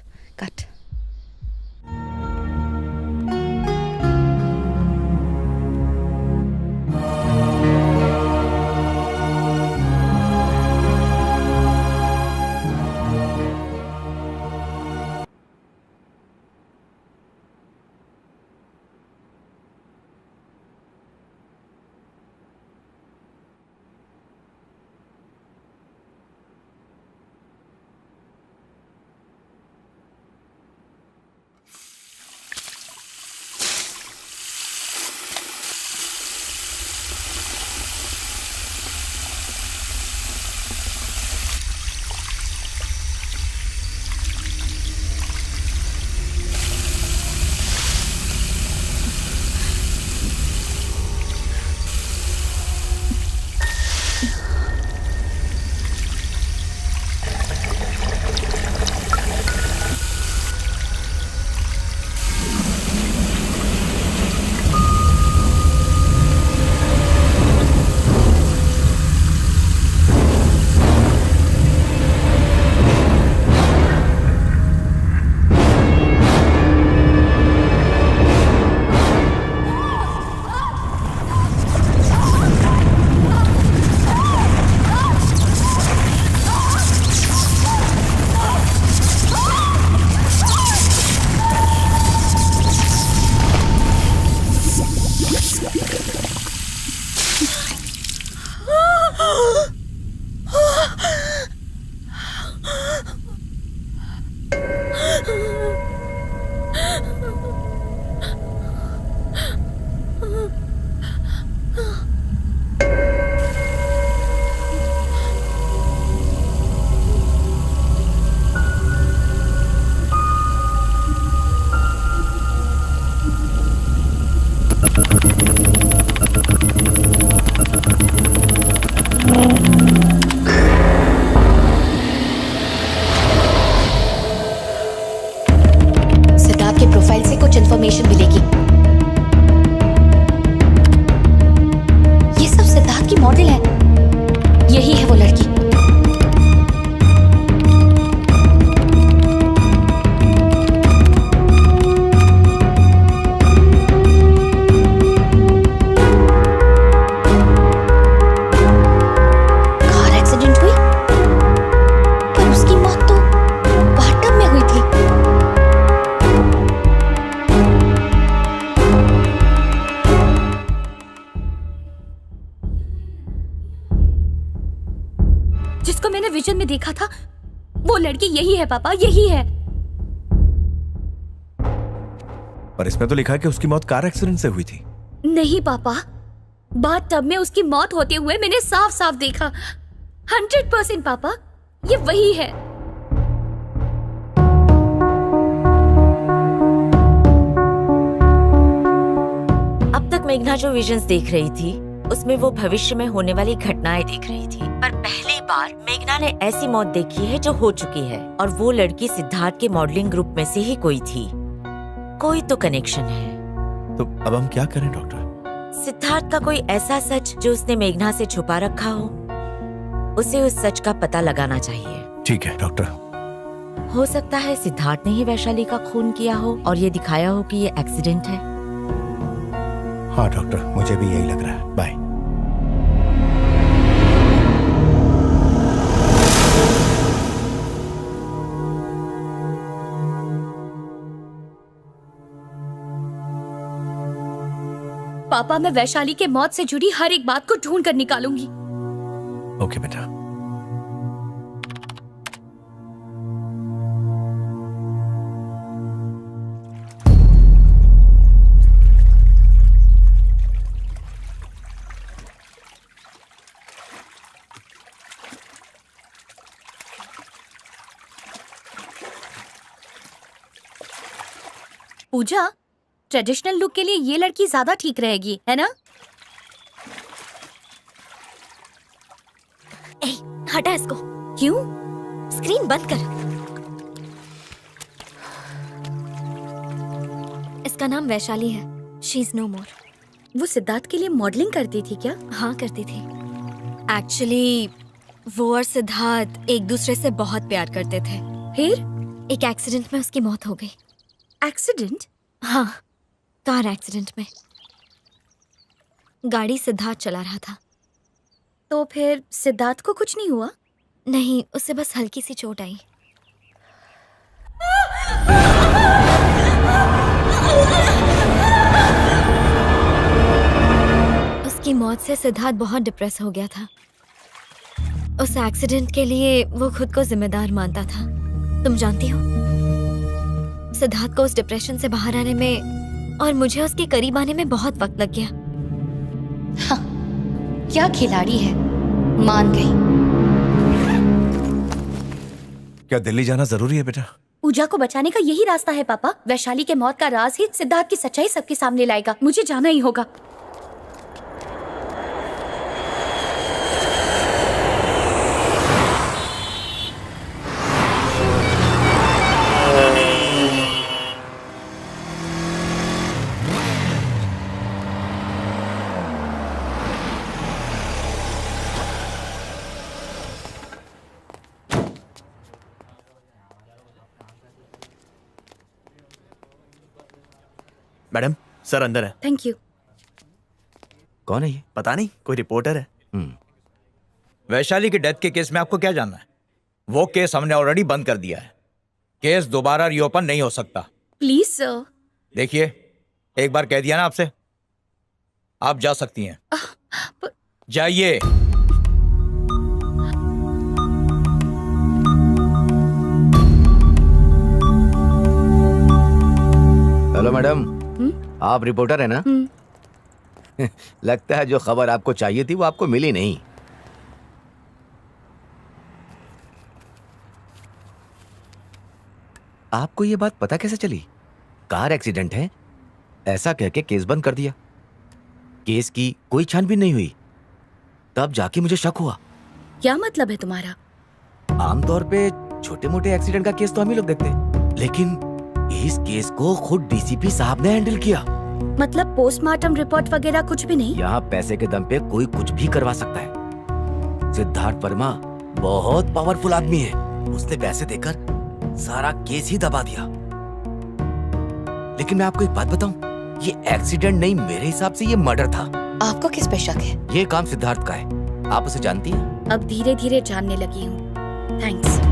जिसको मैंने विजन में देखा था, वो लड़की यही है पापा, यही है। पर इसमें तो लिखा है कि उसकी मौत कार एक्सीडेंट से हुई थी। नहीं पापा, बाथ टब में उसकी मौत होते हुए मैंने साफ साफ देखा। 100% पापा, ये वही है। अब तक मेघना जो विजन्स देख रही थी उसमें वो भविष्य में होने वाली घटनाएं देख रही थी, पर पहली बार मेघना ने ऐसी मौत देखी है जो हो चुकी है, और वो लड़की सिद्धार्थ के मॉडलिंग ग्रुप में से ही कोई थी। कोई तो कनेक्शन है। तो अब हम क्या करें डॉक्टर? सिद्धार्थ का कोई ऐसा सच जो उसने मेघना से छुपा रखा हो, उसे उस सच का पता लगाना चाहिए। ठीक है डॉक्टर। हो सकता है सिद्धार्थ ने ही वैशाली का खून किया हो और ये दिखाया हो कि ये एक्सीडेंट है। हाँ डॉक्टर, मुझे भी यही लग रहा है। बाय। पापा, मैं वैशाली के मौत से जुड़ी हर एक बात को ढूंढ कर निकालूंगी। ओके बेटा। पूजा, ट्रेडिशनल लुक के लिए ये लड़की ज्यादा ठीक रहेगी, है ना? ए, हटा इसको। क्यों? स्क्रीन बंद कर। इसका नाम वैशाली है। शी इज नो मोर। वो सिद्धार्थ के लिए मॉडलिंग करती थी क्या? हाँ, करती थी। एक्चुअली वो और सिद्धार्थ एक दूसरे से बहुत प्यार करते थे। फिर एक एक्सीडेंट में उसकी मौत हो गई। एक्सीडेंट? हाँ, कार एक्सीडेंट में। गाड़ी सिद्धार्थ चला रहा था। तो फिर सिद्धार्थ को कुछ नहीं हुआ? नहीं, उसे बस हल्की सी चोट आई। उसकी मौत से सिद्धार्थ बहुत डिप्रेस हो गया था। उस एक्सीडेंट के लिए वो खुद को जिम्मेदार मानता था। तुम जानती हो, सिद्धार्थ को उस डिप्रेशन से बाहर आने में और मुझे उसके करीब आने में बहुत वक्त लग गया। हाँ, क्या खिलाड़ी है, मान गई। क्या दिल्ली जाना जरूरी है बेटा? पूजा को बचाने का यही रास्ता है पापा। वैशाली के मौत का राज ही सिद्धार्थ की सच्चाई सबके सामने लाएगा। मुझे जाना ही होगा। मैडम, सर अंदर है। Thank you. कौन है ये? पता नहीं, कोई रिपोर्टर है। वैशाली की डेथ के केस में आपको क्या जानना है? वो केस हमने ऑलरेडी बंद कर दिया है। केस दोबारा रीओपन नहीं हो सकता। Please sir. देखिए, एक बार कह दिया ना आपसे, आप जा सकती हैं। जाइए। हेलो मैडम, आप रिपोर्टर है ना? लगता है जो खबर आपको चाहिए थी वो आपको मिली नहीं। आपको ये बात पता कैसे चली? कार एक्सीडेंट है ऐसा कह के केस बंद कर दिया। केस की कोई छानबीन नहीं हुई। तब जाके मुझे शक हुआ। क्या मतलब है तुम्हारा? आमतौर पे छोटे मोटे एक्सीडेंट का केस तो हम ही लोग देखते, लेकिन इस केस को खुद डीसीपी साहब ने हैंडल किया। मतलब पोस्टमार्टम रिपोर्ट वगैरह कुछ भी नहीं? यहाँ पैसे के दम पे कोई कुछ भी करवा सकता है। सिद्धार्थ वर्मा बहुत पावरफुल आदमी है। उसने पैसे देकर सारा केस ही दबा दिया। लेकिन मैं आपको एक बात बताऊं, ये एक्सीडेंट नहीं, मेरे हिसाब से ये मर्डर था। आपको किस पे शक है? ये काम सिद्धार्थ का है। आप उसे जानती हैं? अब धीरे धीरे जानने लगी हूँ। थैंक्स।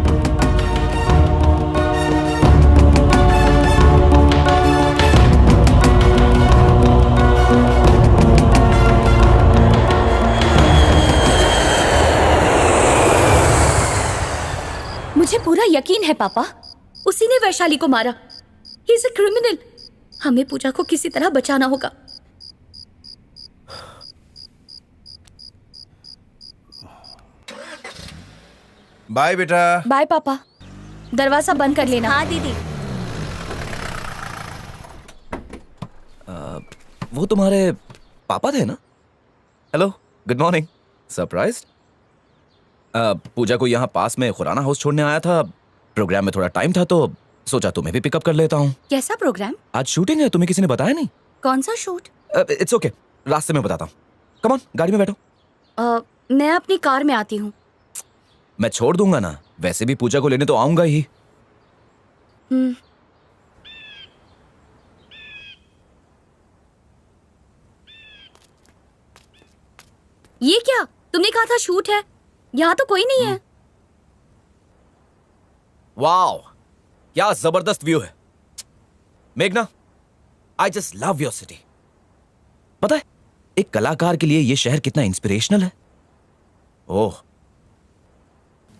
मुझे पूरा यकीन है पापा, उसी ने वैशाली को मारा। He is a criminal. हमें पूजा को किसी तरह बचाना होगा। बाय बेटा। बाय पापा। दरवाजा बंद कर लेना। हाँ दीदी। वो तुम्हारे पापा थे ना? Hello, good morning. सरप्राइज? पूजा को यहाँ पास में खुराना हाउस छोड़ने आया था। प्रोग्राम में थोड़ा टाइम था तो सोचा तुम्हें भी पिकअप कर लेता हूँ। कैसा प्रोग्राम? आज शूटिंग है, तुम्हें किसी ने बताया नहीं? कौन सा शूट? इट्स ओके, रास्ते में बताता हूँ। कम ऑन, गाड़ी में बैठो। मैं अपनी कार में आती हूँ। मैं छोड़ दूंगा ना, वैसे भी पूजा को लेने तो आऊंगा ही। ये क्या? तुमने कहा था शूट है, यहाँ तो कोई नहीं है। वाओ, क्या जबरदस्त व्यू है। मेघना, I just love your city. पता है, एक कलाकार के लिए ये शहर कितना इंस्पिरेशनल है। ओह,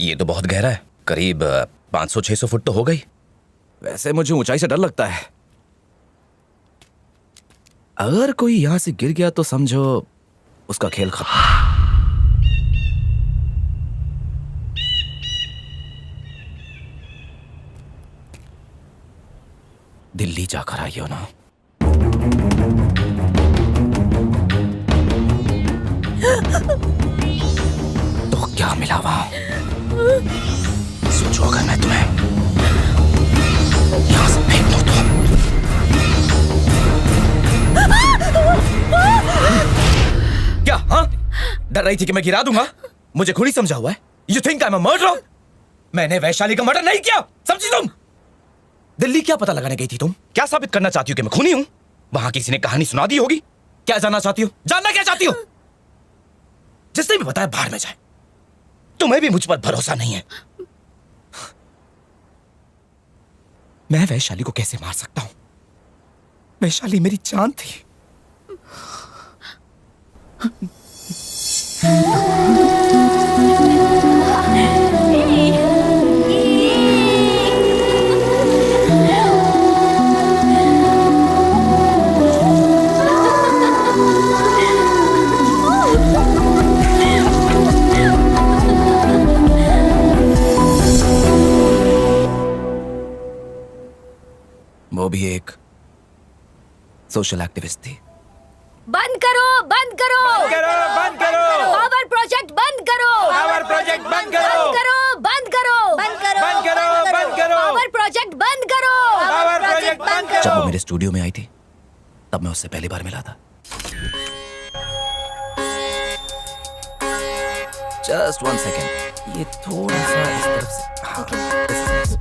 ये तो बहुत गहरा है, करीब 500-600 फुट तो हो गई। वैसे मुझे ऊंचाई से डर लगता है। अगर कोई यहां से गिर गया तो समझो उसका खेल खत्म। दिल्ली जाकर आई हो ना? तो क्या मिला वहां? सोचो अगर मैं तुम्हें यहां से फेंक दूं तो। क्या? हाँ, डर रही थी कि मैं गिरा दूंगा? मुझे खुद ही समझा हुआ है। You think I am a murderer? मैंने वैशाली का मर्डर नहीं किया, समझी तुम? दिल्ली क्या पता लगाने गई थी तुम? क्या साबित करना चाहती हो कि मैं खूनी हूं? वहां किसी ने कहानी सुना दी होगी। क्या जानना चाहती हो? जानना क्या चाहती हो? जिसने भी बताया बाहर में जाए। तुम्हें भी मुझ पर भरोसा नहीं है। मैं वैशाली को कैसे मार सकता हूं? वैशाली मेरी जान थी। वो भी एक सोशल एक्टिविस्ट थी। बंद करो, बंद करो, बंद करो, बंद करो। पावर प्रोजेक्ट बंद करो, पावर प्रोजेक्ट बंद करो, बंद करो, बंद करो, बंद करो, बंद करो। पावर प्रोजेक्ट बंद करो, पावर प्रोजेक्ट बंद करो। जब वो मेरे स्टूडियो में आई थी तब मैं उससे पहली बार मिला था। जस्ट 1 सेकेंड, ये थोड़ा सा इस तरफ से। हाँ, this is nice.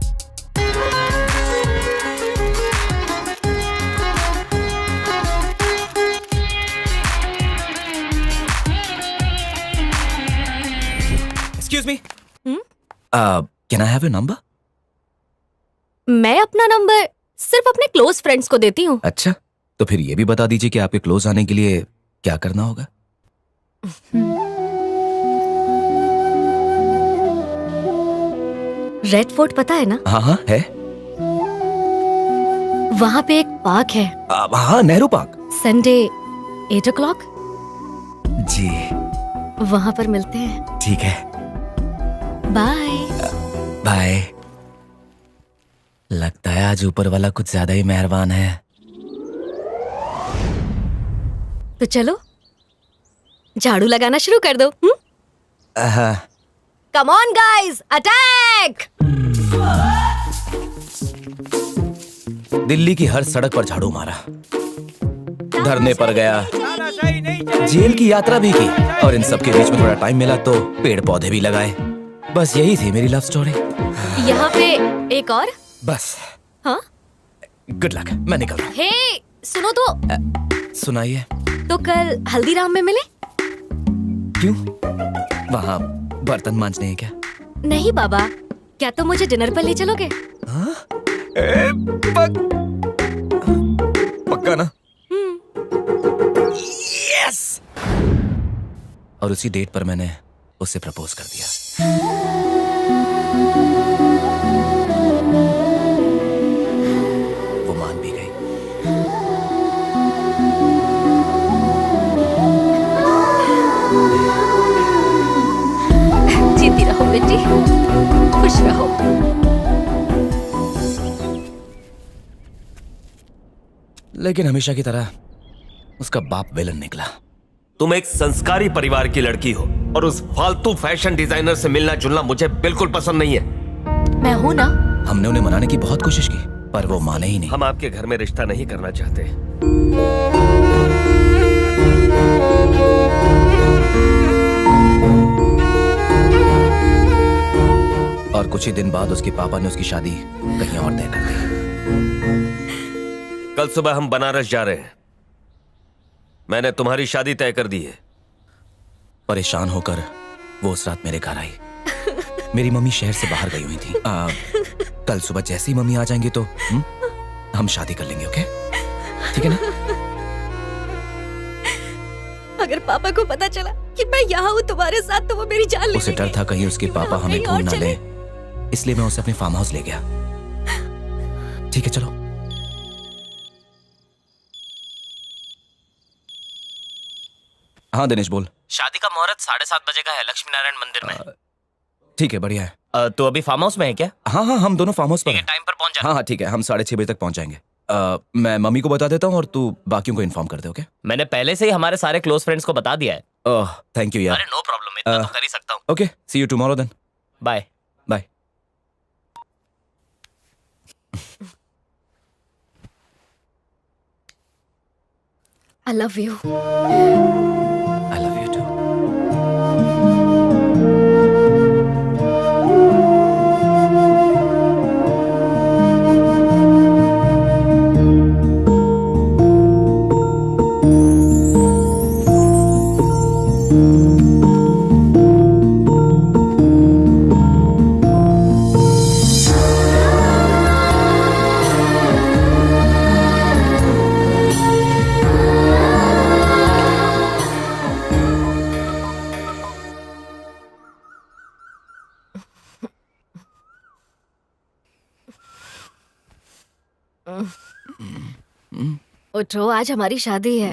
Excuse me. Can I have your number? मैं अपना नंबर सिर्फ अपने क्लोज फ्रेंड्स को देती हूँ। अच्छा, तो फिर ये भी बता दीजिए कि आपके क्लोज आने के लिए क्या करना होगा। रेड फोर्ट पता है ना? हाँ हाँ है। वहाँ पे एक पार्क है। हाँ, नेहरू पार्क। संडे 8 o'clock जी, वहाँ पर मिलते हैं। ठीक है। बाय। बाय। लगता है आज ऊपर वाला कुछ ज्यादा ही मेहरबान है। तो चलो झाड़ू लगाना शुरू कर दो। Come on guys, attack! Delhi की हर सड़क पर झाड़ू मारा, धरने पर गया, जेल की यात्रा भी की और इन सब के बीच में थोड़ा टाइम मिला तो पेड़ पौधे भी लगाए। बस यही थी मेरी लव स्टोरी। यहाँ पे एक और। बस। हाँ? गुड लक, मैं निकल रहा हूँ। हे, सुनो तो। सुनाइए। तो कल हल्दीराम में मिले? क्यों? वहाँ बर्तन मांजने हैं क्या? नहीं बाबा, क्या तुम मुझे डिनर पर ले चलोगे? हाँ? पक्का ना? यस! और उसी डेट पर मैंने उससे प्रपोज कर दिया। खुश रहो। लेकिन हमेशा की तरह उसका बाप विलन निकला। तुम एक संस्कारी परिवार की लड़की हो और उस फालतू फैशन डिजाइनर से मिलना जुलना मुझे बिल्कुल पसंद नहीं है। मैं हूं ना। हमने उन्हें मनाने की बहुत कोशिश की पर वो माने ही नहीं। हम आपके घर में रिश्ता नहीं करना चाहते। और कुछ ही दिन बाद उसके पापा ने उसकी शादी कहीं और तय कर दी। कल सुबह हम बनारस जा रहे हैं। मैंने तुम्हारी शादी तय कर दी है। परेशान होकर वो उस रात मेरे घर आई। मेरी मम्मी शहर से बाहर गई हुई थी। कल सुबह जैसे ही मम्मी आ जाएंगी तो हम शादी कर लेंगे। ओके, ठीक है ना? अगर पापा को पता चला कि मैं यहाँ हूँ तुम्हारे साथ तो वो मेरी जान ले उसे डर था कहीं उसके पापा हमें ढूंढ ना ले, इसलिए मैं उसे अपने फार्म हाउस ले गया। ठीक है, चलो। हाँ दिनेश बोल। शादी का मुहूर्त 7:30 बजे का है, लक्ष्मी नारायण मंदिर में। ठीक है, बढ़िया है। तो अभी फार्म हाउस में है क्या? हाँ हाँ, हम दोनों फार्म हाउस पर हैं। टाइम पर पहुंच जाना। हाँ हाँ ठीक है, हम 6:30 बजे तक पहुंच जाएंगे। मैं मम्मी को बता देता हूँ और तू बाकियों को इन्फॉर्म कर दे। ओके? मैंने पहले से ही हमारे सारे क्लोज फ्रेंड्स को बता दिया है। थैंक यू यार। अरे नो प्रॉब्लम, इतना तो कर ही सकता हूँ। Okay, see you tomorrow then. Bye bye. I love you. I love you too. उठो, आज हमारी शादी है।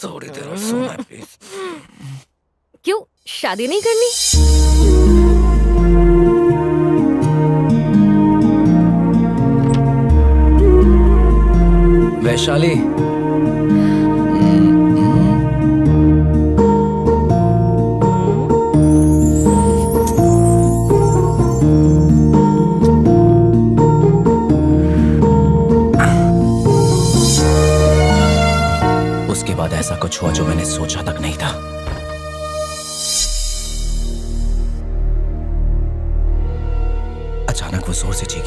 थोड़ी देर और सोना है प्लीज। क्यों शादी नहीं करनी? वैशाली, उसके बाद ऐसा कुछ हुआ जो मैंने सोचा तक नहीं था। अचानक वो जोर से चीखी।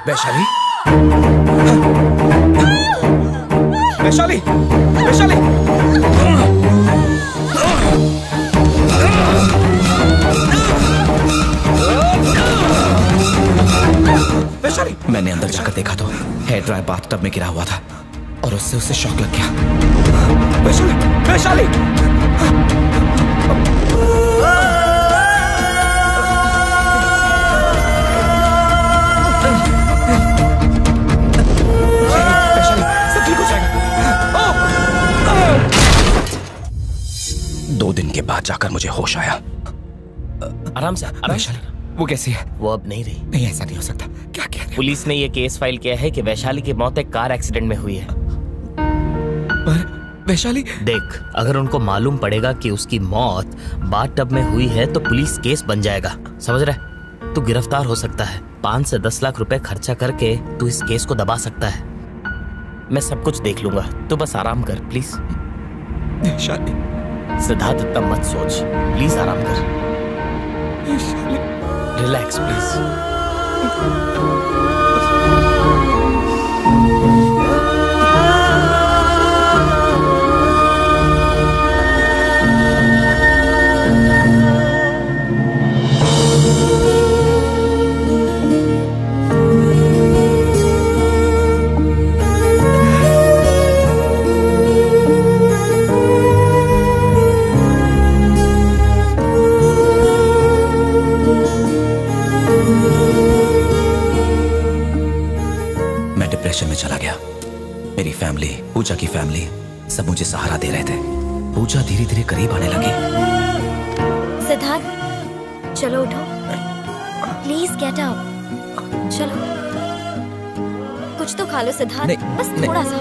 वैशाली, वैशाली, वैशाली, वैशाली। मैंने अंदर जाकर देखा तो हेयर ड्राई बाथटब में गिरा हुआ था और उससे उसे शॉक लग गया। वैशाली, वैशाली। सब ठीक हो जाएगा। 2 दिन के बाद जाकर मुझे होश आया। आराम से, आराम से। वो कैसी है? वो अब नहीं रही। नहीं, ऐसा नहीं हो सकता। क्या कह रहे हो? पुलिस ने ये केस फाइल किया है कि वैशाली की मौत एक कार एक्सीडेंट में हुई है। पर वैशाली, देख, अगर उनको मालूम पड़ेगा कि उसकी मौत बाथटब में हुई है तो पुलिस केस बन जाएगा। समझ रहे? तू गिरफ्तार हो सकता है। 5 से 10 लाख रुपए खर्चा करके तू इस केस को दबा सकता है। मैं सब कुछ देख लूंगा, तू बस आराम कर प्लीज। वैशाली, सिद्धार्थ, इतना मत सोच, प्लीज आराम कर। Relax please. डिप्रेशन में चला गया। मेरी फैमिली, पूजा की फैमिली सब मुझे सहारा दे रहे थे। पूजा धीरे धीरे करीब आने लगी। सिद्धार्थ चलो उठो, प्लीज गेट अप, चलो कुछ तो खा लो सिद्धार्थ, बस थोड़ा सा।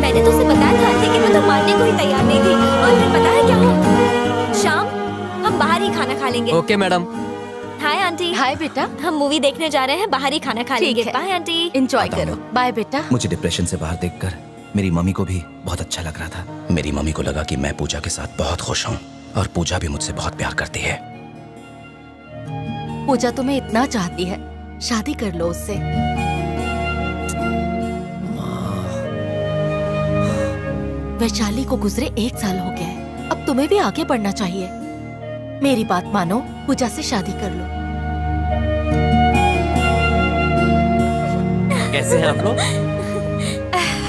मैंने तो उसे बताया था लेकिन वो तो मानने को ही तैयार नहीं थी, और फिर पता है क्या हुआ? शाम हम बाहर ही खाना खा लेंगे। Okay madam. Hi aunty. Hi बेटा। हम मूवी देखने जा रहे हैं, बाहर ही खाना खा लेंगे। है। Bye aunty. एंजॉय करो। बाय बेटा। मुझे डिप्रेशन से बाहर देखकर मेरी मम्मी को भी बहुत अच्छा लग रहा था। मेरी मम्मी को लगा कि मैं पूजा के साथ बहुत खुश हूँ और पूजा भी मुझसे बहुत प्यार करती है। पूजा तुम्हें इतना चाहती है, शादी कर लो उससे। वैशाली को गुजरे 1 साल हो गया है, अब तुम्हें भी आगे बढ़ना चाहिए। मेरी बात मानो, पूजा से शादी कर लो। कैसे हैं आप लोग?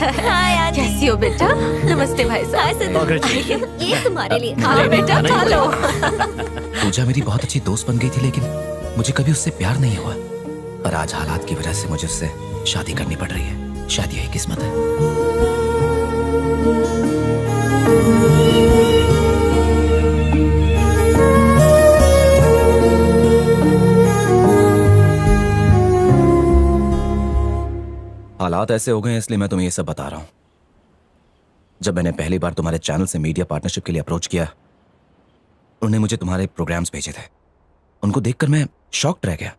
Hi aunty. कैसी हो बेटा? नमस्ते भाई साहब। हाय सिद्धार्थ, ये तुम्हारे लिए। हाँ बेटा, खा लो। पूजा मेरी बहुत अच्छी दोस्त बन गई थी, लेकिन मुझे कभी उससे प्यार नहीं हुआ। पर आज हालात की वजह से मुझे उससे शादी करनी पड़ रही है। शादी यही किस्मत है। हालात ऐसे हो गए हैं, इसलिए मैं तुम्हें ये सब बता रहा हूं। जब मैंने पहली बार तुम्हारे चैनल से मीडिया पार्टनरशिप के लिए अप्रोच किया, उन्होंने मुझे तुम्हारे प्रोग्राम्स भेजे थे। उनको देखकर मैं शॉक्ड रह गया।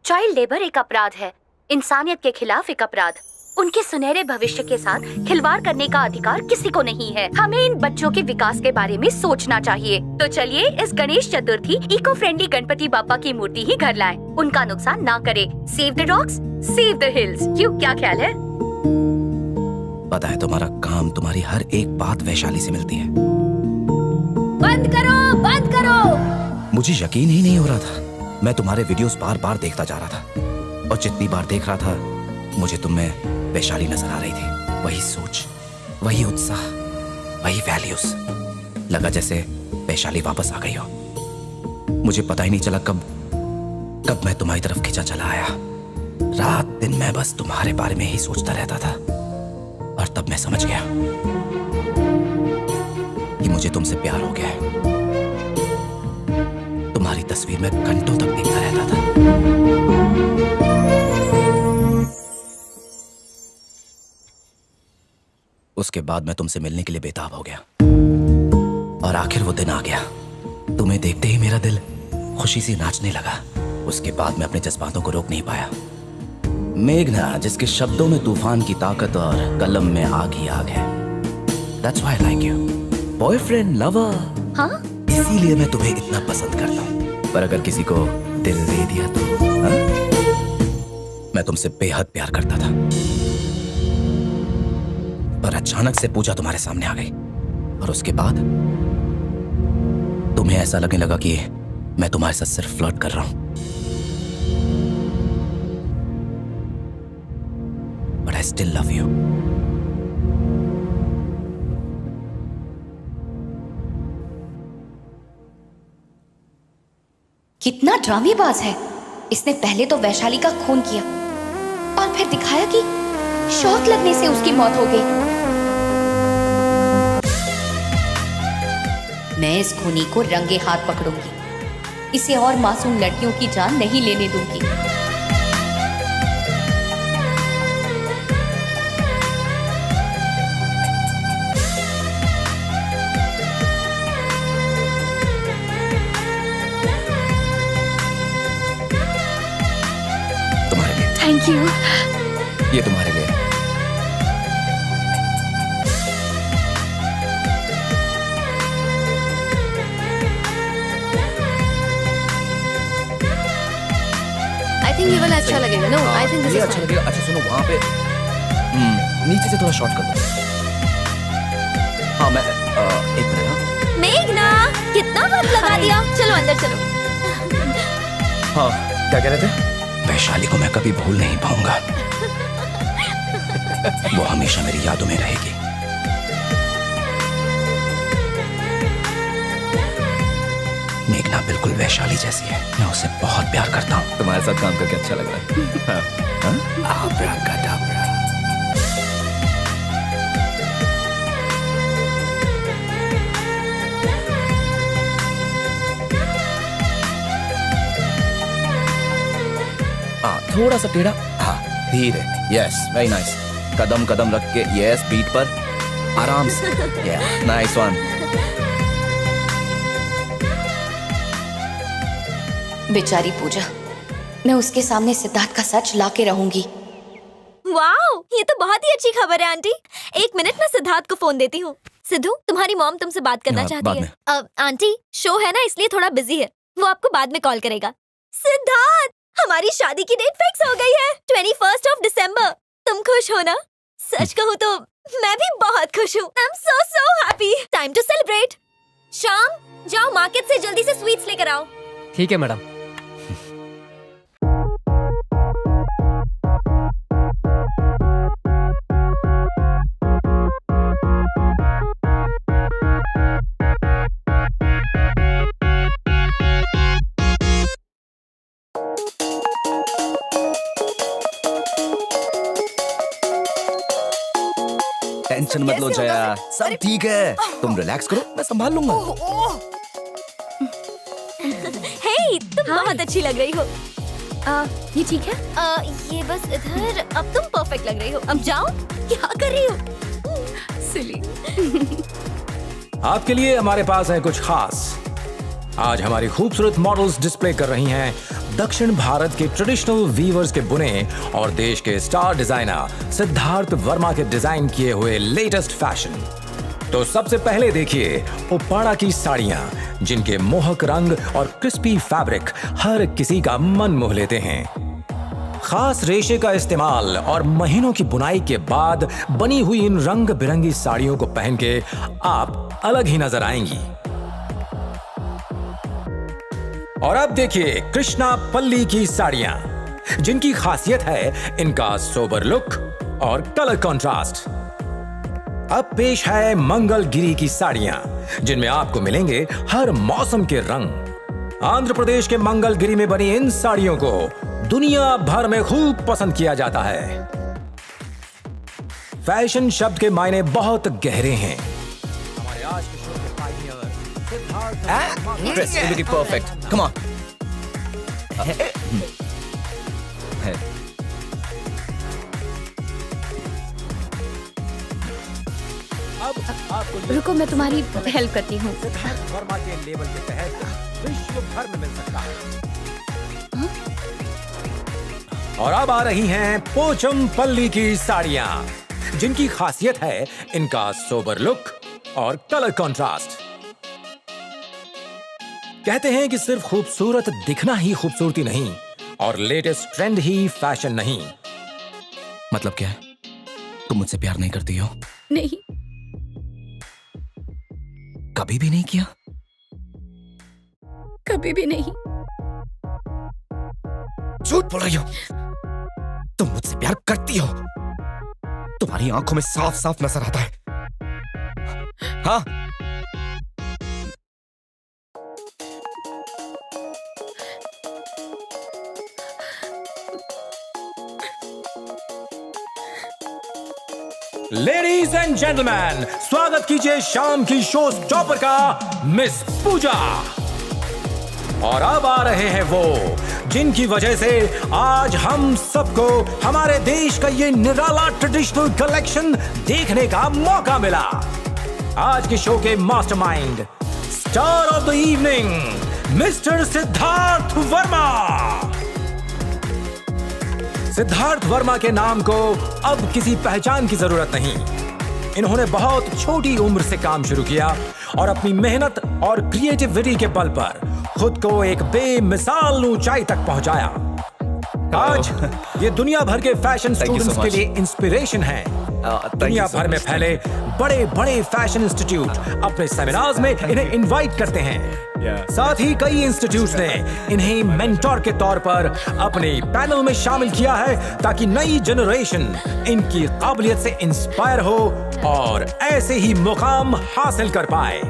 चाइल्ड लेबर एक अपराध है, इंसानियत के खिलाफ एक अपराध। उनके सुनहरे भविष्य के साथ खिलवाड़ करने का अधिकार किसी को नहीं है। हमें इन बच्चों के विकास के बारे में सोचना चाहिए। तो चलिए इस गणेश चतुर्थी इको फ्रेंडली गणपति बापा की मूर्ति ही घर लाएं। उनका नुकसान ना करे। Save the dogs, save the hills. क्यों, क्या ख्याल है? पता है, तुम्हारा काम, तुम्हारी हर एक बात वैशाली से मिलती है। बंद करो, बंद करो। मुझे यकीन ही नहीं हो रहा था। मैं तुम्हारे वीडियोस बार बार देखता जा रहा था, और जितनी बार देख रहा था मुझे तुम में वैशाली नजर आ रही थी। वही सोच, वही उत्साह, वही वैल्यूज। लगा जैसे वैशाली वापस आ गई हो। मुझे पता ही नहीं चला कब मैं तुम्हारी तरफ खिंचा चला आया। रात दिन मैं बस तुम्हारे बारे में ही सोचता रहता था, और तब मैं समझ गया कि मुझे तुमसे प्यार हो गया है। तुम्हारी तस्वीर में घंटों तक देखता रहता था। उसके बाद मैं तुमसे मिलने के लिए बेताब हो गया, और आखिर वो दिन आ गया। तुम्हें देखते ही मेरा दिल खुशी से नाचने लगा। उसके बाद मैं अपने जज्बातों को रोक नहीं पाया। मेघना, जिसके शब्दों में तूफान की ताकत और कलम में आग ही आग है। That's why I like you. Boyfriend, lover. हाँ? इसीलिए मैं तुम्हें इतना पसंद करता हूँ। पर अगर किसी को दिल दे दिया तो हाँ? मैं तुमसे बेहद प्यार करता था, पर अचानक से पूजा तुम्हारे सामने आ गई, और उसके बाद तुम्हें ऐसा लगने लगा कि मैं तुम्हारे साथ सिर्फ फ्लर्ट कर रहा हूं। But I still love you. कितना ड्रामेबाज है। इसने पहले तो वैशाली का खून किया, और फिर दिखाया कि शॉक लगने से उसकी मौत हो गई। मैं इस खूनी को रंगे हाथ पकड़ूंगी। इसे और मासूम लड़कियों की जान नहीं लेने दूंगी। तुम्हारे लिए। Thank you. ये तुम्हारे लिए। I think ये वाला अच्छा लगेगा। No, I think this ये is अच्छा fine. लगेगा। अच्छा सुनो, वहां पे नीचे से थोड़ा शॉर्ट कर दो। हाँ, मैं एक मिनट। हाँ मेघना, कितना वक्त लगा दिया। चलो अंदर चलो। हाँ, क्या कह रहे थे? वैशाली को मैं कभी भूल नहीं पाऊंगा। वो हमेशा मेरी यादों में रहेगी। मेघना बिल्कुल वैशाली जैसी है। मैं उसे बहुत प्यार करता हूँ। तुम्हारे साथ काम करके अच्छा लग रहा है। आब्राकाडाब्रा। थोड़ा सा टेढ़ा, हाँ धीरे, यस वेरी नाइस, कदम कदम रख के, यस बीट पर आराम से, नाइस वन। बेचारी पूजा, मैं उसके सामने सिद्धार्थ का सच ला के रहूंगी। वाओ, ये तो बहुत ही अच्छी खबर है आंटी। एक मिनट में सिद्धार्थ को फोन देती हूँ। सिद्धू, तुम्हारी मॉम तुमसे बात करना हाँ, चाहती बाद है। आंटी, शो है ना इसलिए थोड़ा बिजी है, वो आपको बाद में कॉल करेगा। सिद्धार्थ, हमारी शादी की डेट फिक्स हो गई है, 21 दिसंबर। तुम खुश हो ना? सच कहूँ तो मैं भी बहुत खुश हूँ। I am so happy. Time to celebrate. शाम, जाओ मार्केट से जल्दी से स्वीट्स लेकर आओ। ठीक है मैडम। टेंशन मत लो जया, सब ठीक है, तुम रिलैक्स करो, मैं संभाल लूंगा। हे, तुम बहुत अच्छी लग रही हो। ये ठीक है? ये बस इधर। अब तुम परफेक्ट लग रही हो। अब जाओ। क्या कर रही हो? सिली। आपके लिए हमारे पास है कुछ खास। आज हमारी खूबसूरत मॉडल्स डिस्प्ले कर रही हैं दक्षिण भारत के ट्रेडिशनल वीवर्स के बुने और देश के स्टार डिजाइनर सिद्धार्थ वर्मा के डिजाइन किए हुए लेटेस्ट फैशन। तो सबसे पहले देखिए उप्पाड़ा की साड़ियां, जिनके मोहक रंग और क्रिस्पी फैब्रिक हर किसी का मन मोह लेते हैं। खास रेशे का इस्तेमाल और महीनों की बुनाई के बाद बनी हुई इन रंग बिरंगी साड़ियों को पहन के आप अलग ही नजर आएंगी। और अब देखिए कृष्णा पल्ली की साड़ियां, जिनकी खासियत है इनका सोबर लुक और कलर कंट्रास्ट। अब पेश है मंगलगिरी की साड़ियां, जिनमें आपको मिलेंगे हर मौसम के रंग। आंध्र प्रदेश के मंगलगिरी में बनी इन साड़ियों को दुनिया भर में खूब पसंद किया जाता है। फैशन शब्द के मायने बहुत गहरे हैं। हमारे आज के शो के Pioneer Siddharth dress looking perfect, come on. अब आपको रुको, मैं तुम्हारी हेल्प करती हूँ। सिद्धार्थ वर्मा के लेबल के तहत विश्व भर में मिल सकता है। और अब आ रही हैं पोचमपल्ली की साड़ियां, जिनकी खासियत है इनका सोबर लुक और कलर कंट्रास्ट। कहते हैं कि सिर्फ खूबसूरत दिखना ही खूबसूरती नहीं और लेटेस्ट ट्रेंड ही फैशन नहीं। मतलब क्या है? तुम मुझसे प्यार नहीं करती हो? नहीं, कभी भी नहीं किया? कभी भी नहीं। झूठ बोल रही हो। तुम मुझसे प्यार करती हो, तुम्हारी आंखों में साफ साफ नजर आता है। हाँ, लेडीज एंड जेंटलमैन, स्वागत कीजिए शाम की शो स्टॉपर का मिस पूजा। और अब आ रहे हैं वो जिनकी वजह से आज हम सबको हमारे देश का ये निराला ट्रेडिशनल कलेक्शन देखने का मौका मिला। आज के शो के mastermind, star of the evening, mister Siddharth Verma. Siddharth Verma के नाम को अब किसी पहचान की जरूरत नहीं। इन्होंने बहुत छोटी उम्र से काम शुरू किया और अपनी मेहनत और क्रिएटिविटी के बल पर खुद को एक बेमिसाल ऊंचाई तक पहुंचाया। आज ये दुनिया भर के फैशन स्टूडेंट्स के लिए इंस्पिरेशन है। दुनिया भर में फैले बड़े बड़े फैशन इंस्टीट्यूट अपने सेमिनार्स में इन्हें इनवाइट करते हैं। साथ ही कई इंस्टीट्यूट्स ने इन्हें मेंटोर के तौर पर अपने पैनल में शामिल किया है, ताकि नई जनरेशन इनकी काबिलियत से इंस्पायर हो और ऐसे ही मुकाम हासिल कर पाए।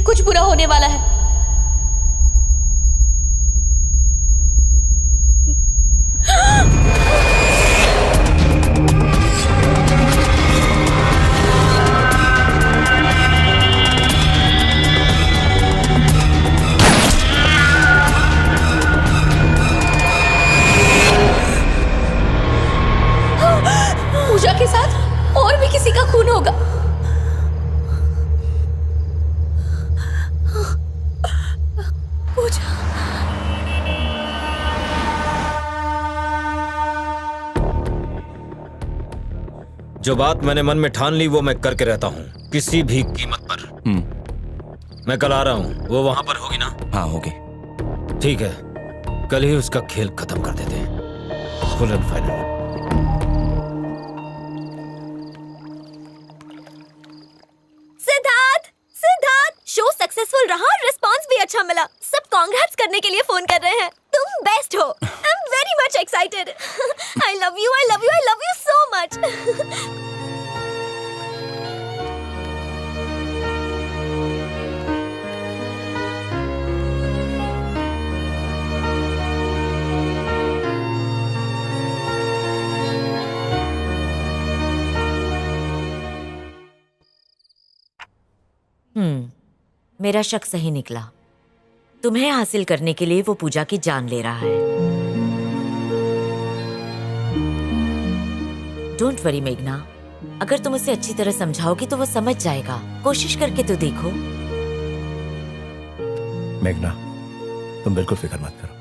कुछ बुरा होने वाला है। पूजा के साथ और भी किसी का खून होगा। पूजा, जो बात मैंने मन में ठान ली वो मैं करके रहता हूँ, किसी भी कीमत पर। मैं कल आ रहा हूँ, वो वहां पर होगी ना? हाँ होगी। ठीक है, कल ही उसका खेल खत्म कर देते हैं, full and final. Siddharth, Siddharth, show successful रहा और रिस्पांस भी अच्छा मिला। सब कांग्रेट्स करने के लिए फोन कर रहे हैं। तुम बेस्ट हो। I am very much excited. I love you, I love you, I love you so much. मेरा शक सही निकला। तुम्हें हासिल करने के लिए वो पूजा की जान ले रहा है। डोंट वरी मेघना, अगर तुम उसे अच्छी तरह समझाओगी तो वो समझ जाएगा। कोशिश करके तो देखो। मेघना, तुम बिल्कुल फिक्र मत करो,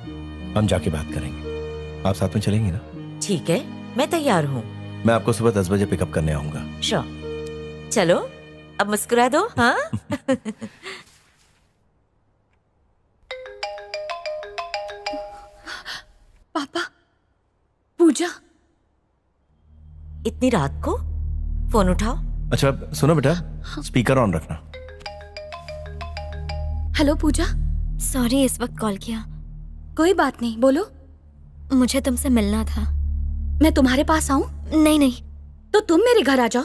हम जाके बात करेंगे। आप साथ में चलेंगी ना? ठीक है, मैं तैयार हूँ। मैं आपको सुबह 10 बजे पिकअप करने आऊंगा। श्योर। चलो अब मुस्कुरा दो। हाँ। पापा, पूजा। इतनी रात को फोन उठाओ। अच्छा सुनो बेटा, स्पीकर ऑन रखना। हेलो पूजा। सॉरी इस वक्त कॉल किया। कोई बात नहीं, बोलो। मुझे तुमसे मिलना था। मैं तुम्हारे पास आऊं? नहीं नहीं, तो तुम मेरे घर आ जाओ।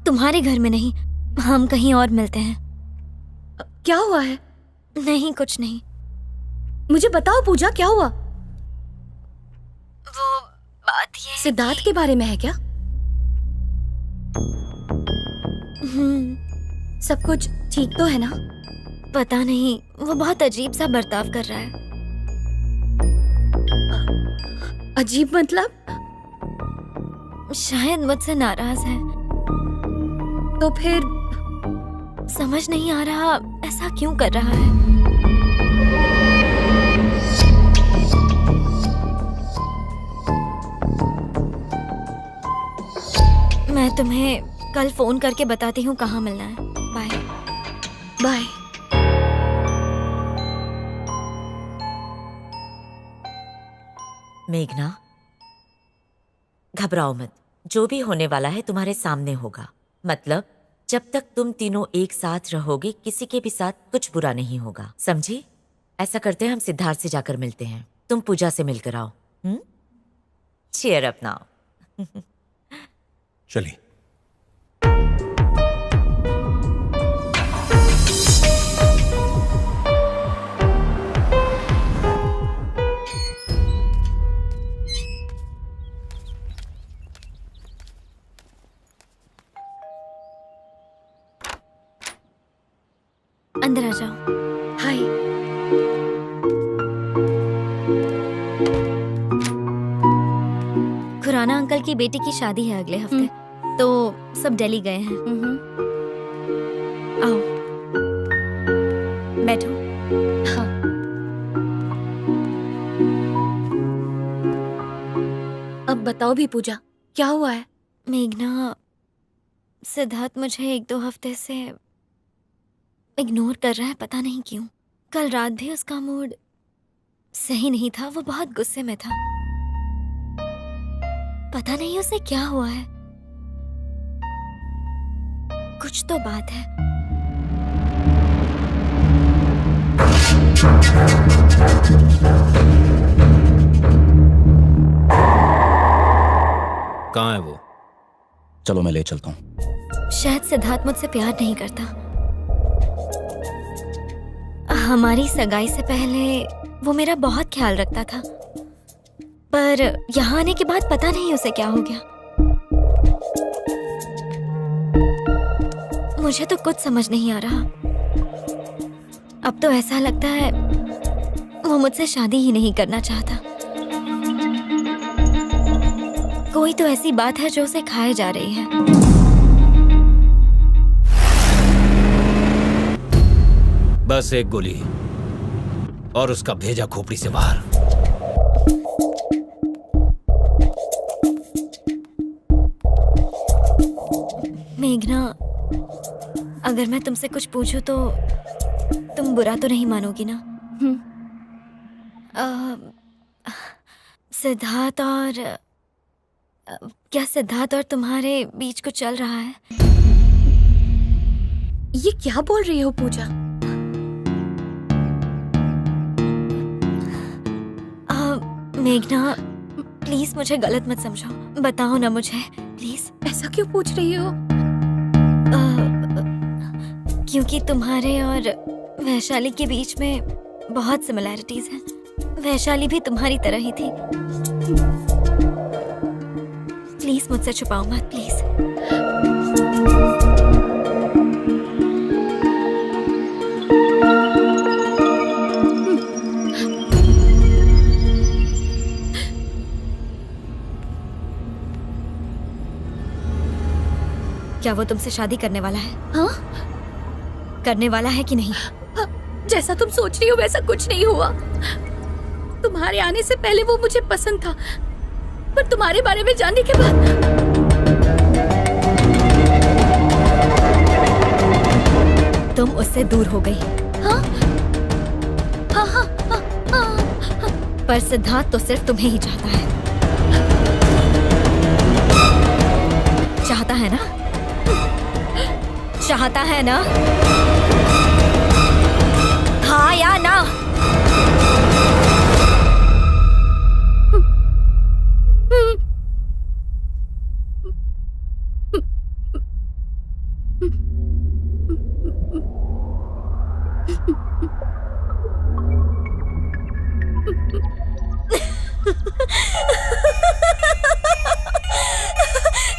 तुम्हारे घर में नहीं, हम कहीं और मिलते हैं। क्या हुआ है? नहीं कुछ नहीं। मुझे बताओ पूजा, क्या हुआ? वो बात ये सिद्धार्थ के बारे में है क्या? सब कुछ ठीक तो है ना? पता नहीं, वो बहुत अजीब सा बर्ताव कर रहा है। अजीब मतलब? शायद मुझसे नाराज है। तो फिर समझ नहीं आ रहा ऐसा क्यों कर रहा है। मैं तुम्हें कल फोन करके बताती हूँ कहाँ मिलना है। Bye bye. मेघना, घबराओ मत। जो भी होने वाला है तुम्हारे सामने होगा। मतलब जब तक तुम तीनों एक साथ रहोगे, किसी के भी साथ कुछ बुरा नहीं होगा, समझी? ऐसा करते हैं, हम सिद्धार्थ से जाकर मिलते हैं। तुम पूजा से मिलकर आओ। Cheer up now. चलिए। अंदर आ जाओ। हाय। खुराना अंकल की बेटी की शादी है अगले हफ्ते, तो सब दिल्ली गए हैं। आओ बैठो। हाँ। अब बताओ भी पूजा, क्या हुआ है? मेघना, सिद्धार्थ मुझे 1-2 हफ्ते से इग्नोर कर रहा है, पता नहीं क्यों। कल रात भी उसका मूड सही नहीं था, वो बहुत गुस्से में था। पता नहीं उसे क्या हुआ है। कुछ तो बात है। कहाँ है वो? चलो मैं ले चलता हूँ। शायद सिद्धार्थ मुझसे प्यार नहीं करता। हमारी सगाई से पहले वो मेरा बहुत ख्याल रखता था, पर यहाँ आने के बाद पता नहीं उसे क्या हो गया। मुझे तो कुछ समझ नहीं आ रहा। अब तो ऐसा लगता है वो मुझसे शादी ही नहीं करना चाहता। कोई तो ऐसी बात है जो उसे खाए जा रही है। बस एक गोली और उसका भेजा खोपड़ी से बाहर। मेघना, अगर मैं तुमसे कुछ पूछूं तो तुम बुरा तो नहीं मानोगी ना? सिद्धार्थ और क्या सिद्धार्थ और तुम्हारे बीच कुछ चल रहा है? ये क्या बोल रही हो पूजा? मेघना, प्लीज मुझे गलत मत समझो, बताओ ना मुझे प्लीज। ऐसा क्यों पूछ रही हो? क्योंकि तुम्हारे और वैशाली के बीच में बहुत सिमिलैरिटीज हैं। वैशाली भी तुम्हारी तरह ही थी। प्लीज मुझसे छुपाओ मत, प्लीज। क्या वो तुमसे शादी करने वाला है? हाँ? करने वाला है कि नहीं? जैसा तुम सोच रही हो वैसा कुछ नहीं हुआ। तुम्हारे आने से पहले वो मुझे पसंद था, पर तुम्हारे बारे में जानने के बाद तुम उससे दूर हो गई। हाँ? हाँ, हाँ, हाँ, हाँ, हाँ। पर सिद्धार्थ तो सिर्फ तुम्हें ही चाहता है। चाहता है ना? चाहता है ना? हाँ या ना?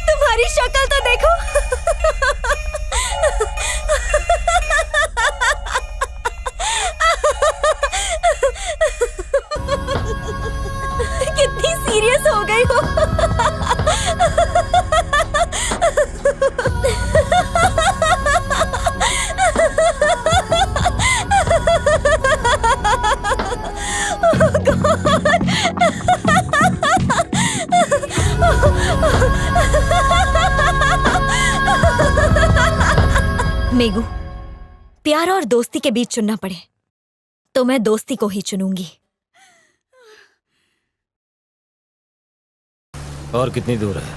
तुम्हारी शक्ल तो देखो। कितनी सीरियस हो गई हो। मेगू, प्यार और दोस्ती के बीच चुनना पड़े तो मैं दोस्ती को ही चुनूंगी। और कितनी दूर है?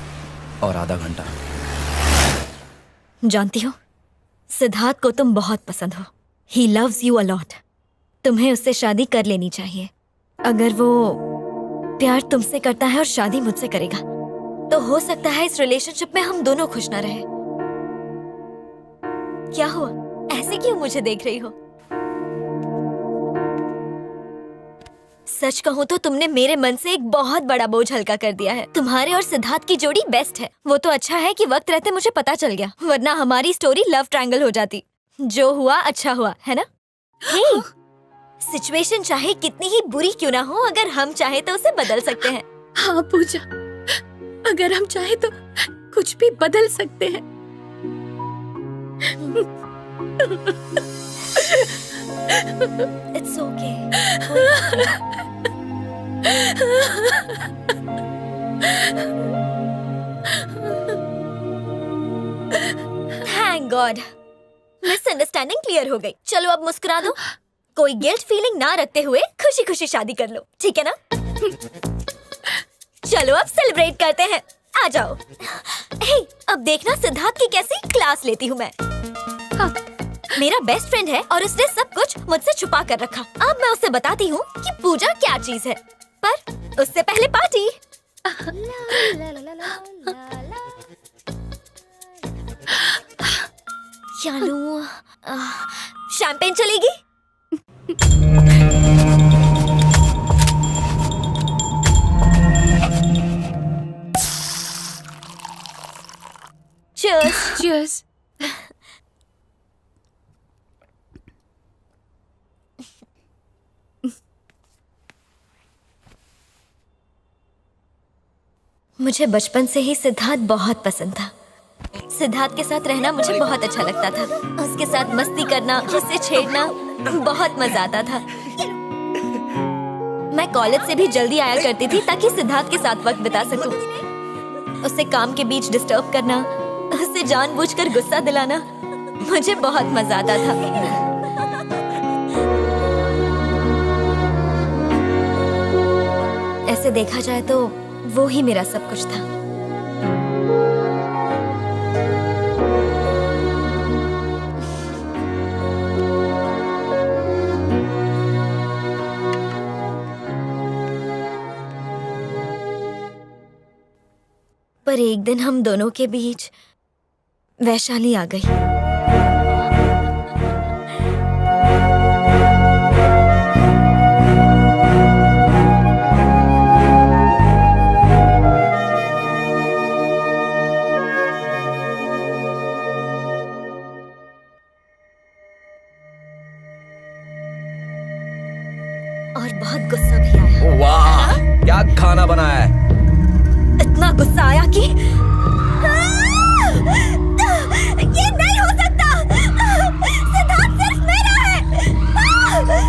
और आधा घंटा। जानती हो, सिद्धार्थ को तुम बहुत पसंद हो। He loves you a lot. तुम्हें उससे शादी कर लेनी चाहिए। अगर वो प्यार तुमसे करता है और शादी मुझसे करेगा तो हो सकता है इस रिलेशनशिप में हम दोनों खुश ना रहे। क्या हुआ? ऐसे क्यों मुझे देख रही हो? सच कहूँ तो तुमने मेरे मन से एक बहुत बड़ा बोझ हल्का कर दिया है। तुम्हारे और सिद्धार्थ की जोड़ी बेस्ट है। वो तो अच्छा है कि वक्त रहते मुझे पता चल गया, वरना हमारी स्टोरी लव ट्रायंगल हो जाती। जो हुआ अच्छा हुआ, है ना? हे, सिचुएशन चाहे कितनी ही बुरी क्यों ना हो, अगर हम चाहे तो उसे बदल सकते हैं। हाँ पूजा, अगर हम चाहे तो कुछ भी बदल सकते हैं। It's okay. Thank God. Misunderstanding clear हो गई। चलो अब मुस्कुरा दो। कोई गिल्ट फीलिंग ना रखते हुए खुशी खुशी शादी कर लो, ठीक है ना? चलो अब सेलिब्रेट करते हैं। आ जाओ। हे, अब देखना सिद्धार्थ की कैसी क्लास लेती हूँ मैं। हाँ, मेरा बेस्ट फ्रेंड है और उसने सब कुछ मुझसे छुपा कर रखा। अब मैं उसे बताती हूँ कि पूजा क्या चीज है, पर उससे पहले पार्टी। क्या लूं? शैंपेन चलेगी? Cheers. Cheers. मुझे बचपन से ही सिद्धार्थ बहुत पसंद था। सिद्धार्थ के साथ रहना मुझे बहुत अच्छा लगता था। उसके साथ मस्ती करना, उससे छेड़ना बहुत मजा आता था। मैं कॉलेज से भी जल्दी आया करती थी ताकि सिद्धार्थ के साथ वक्त बिता सकूं। उसे काम के बीच डिस्टर्ब करना, उसे जानबूझकर गुस्सा दिलाना मुझे बहुत मजा आता था। ऐसे देखा जाए तो वो ही मेरा सब कुछ था। पर एक दिन हम दोनों के बीच वैशाली आ गई। और बहुत गुस्सा भी आया। वाह, क्या खाना बनाया है? इतना गुस्सा आया कि ये नहीं हो सकता। सिद्धार्थ सिर्फ मेरा है।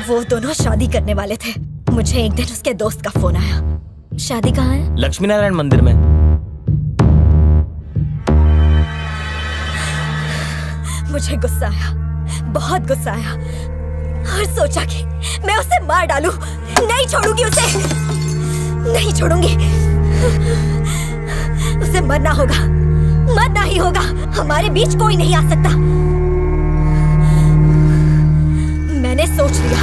वो दोनों शादी करने वाले थे। मुझे एक दिन उसके दोस्त का फोन आया। शादी कहाँ है? लक्ष्मी नारायण मंदिर में। मुझे गुस्सा आया, बहुत गुस्सा आया और सोचा कि मैं उसे मार डालूं। नहीं छोड़ूंगी उसे, नहीं छोड़ूंगी। उसे मरना होगा, मरना ही होगा। हमारे बीच कोई नहीं आ सकता। मैंने सोच लिया।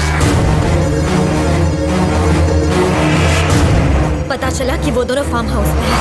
पता चला कि वो दोनों फार्म हाउस में हैं।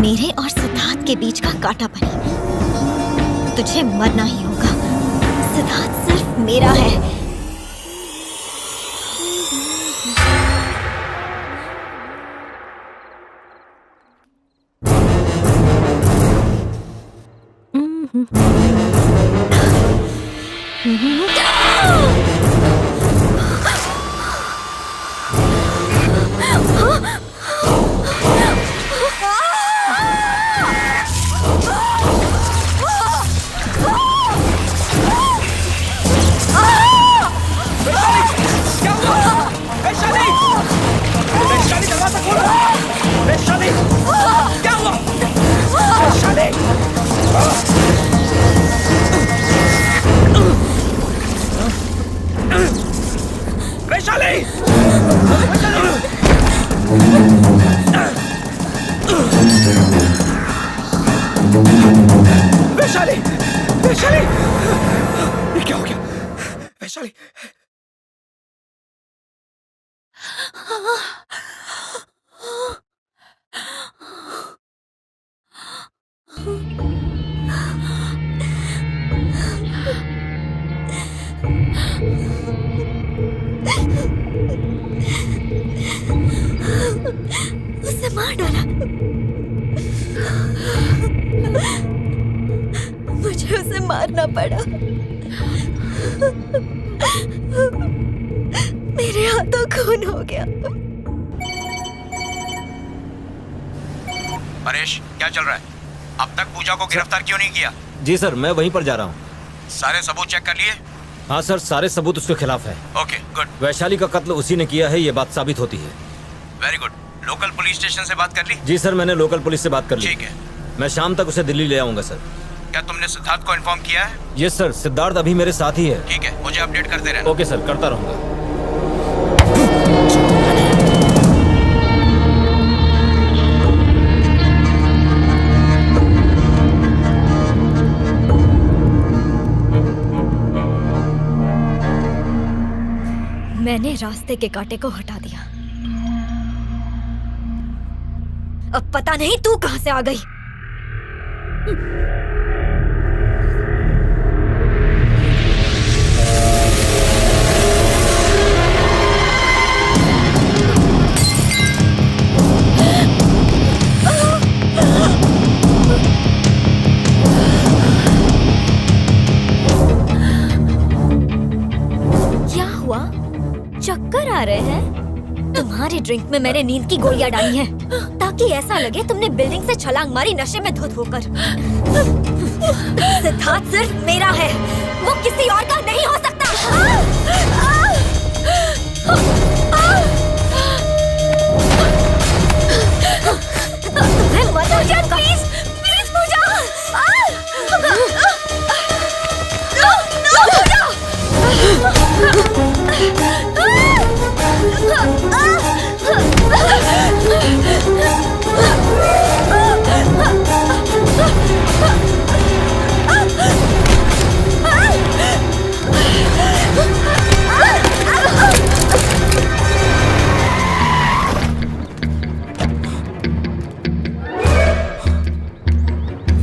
मेरे और सिद्धार्थ के बीच का कांटा बनी। तुझे मरना ही होगा। सिद्धार्थ सिर्फ मेरा है। वैशाली, वैशाली, ये क्या हो गया? वैशाली, उसे मार डाला। मुझे उसे मारना पड़ा। मेरे हाथों खून हो गया। परेश, क्या चल रहा है? अब तक पूजा को गिरफ्तार क्यों नहीं किया? जी सर, मैं वहीं पर जा रहा हूँ। सारे सबूत चेक कर लिए? हाँ सर, सारे सबूत उसके खिलाफ है। Okay, good. वैशाली का कत्ल उसी ने किया है, ये बात साबित होती है। Very good. Local police station से बात कर ली? जी सर, मैंने लोकल पुलिस से बात कर ली। ठीक है। मैं शाम तक उसे दिल्ली ले आऊंगा सर। क्या तुमने सिद्धार्थ को इन्फॉर्म किया है? यस सर, सिद्धार्थ अभी मेरे साथ ही है। ठीक है, मुझे अपडेट करते रहना। ओके सर, करता रहूंगा। मैंने रास्ते के कांटे को हटा दिया। अब पता नहीं तू कहां से आ गई। क्या हुआ? चक्कर आ रहे हैं? तुम्हारे ड्रिंक में मैंने नींद की गोलियां डाली हैं, ताकि ऐसा लगे तुमने बिल्डिंग से छलांग मारी नशे में धुत होकर। सिद्धार्थ सिर्फ मेरा है, वो किसी और का नहीं हो सकता। तुम्हें मत हो जाए, प्लीज प्लीज पूजा।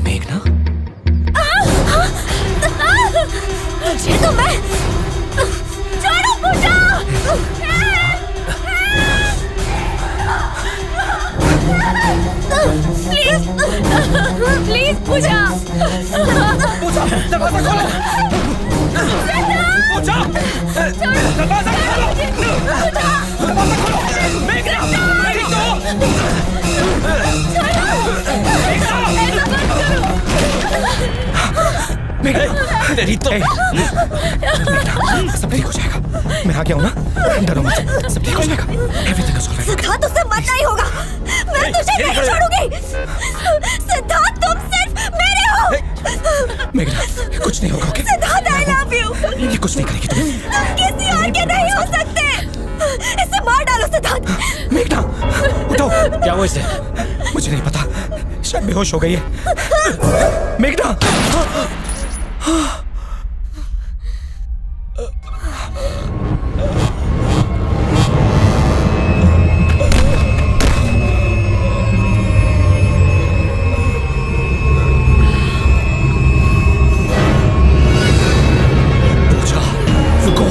मेघना, तुझे तो मैं छोड़ो पूजा। प्लीज प्लीज पूजा। पूजा, दरवाजा खोलो। पूजा, दरवाजा खोलो। दरवाजा खोलो। मेघना, मेघना, मेघना, तेरी तो सब ठीक हो जाएगा। मैं आ गया हूँ ना, डरो मत, सब ठीक हो जाएगा। Everything is alright. सिद्धार्थ, उससे मरना ही होगा। मैं तुझे नहीं छोड़ूंगी। सिद्धार्थ, तुम सिर्फ मेरे हो। मेघना, कुछ नहीं होगा, okay? Siddharth, I love you. ये कुछ नहीं करेगी तुम्हें। तुम किसी और के नहीं हो सकते। इसे मार डालो सिद्धार्थ। मेघना, उठो। क्या हुआ इसे? मुझे नहीं पता, शायद बेहोश हो गई है। मेघना, पूजा, रुको।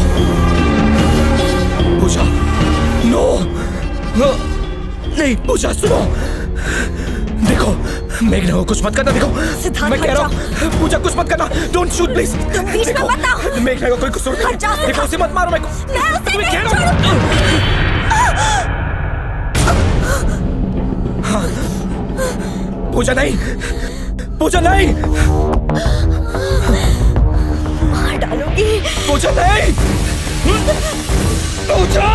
पूजा, नो, नहीं पूजा, सुनो। देखो, मेघना को कुछ मत करना। देखो, सिद्धार्थ, मैं कह रहा हूँ, पूजा कुछ मत करना। Don't shoot please. तुम बीच में मत आओ। मेघना को कोई कसूर नहीं। हट जाओ, देखो, उसे मत मारो। मैं मैं उसे तुम्हें नहीं कह रहा हूँ। हाँ। पूजा नहीं, पूजा नहीं, मार डालूंगी। पूजा नहीं, पूजा।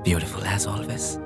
Beautiful as always.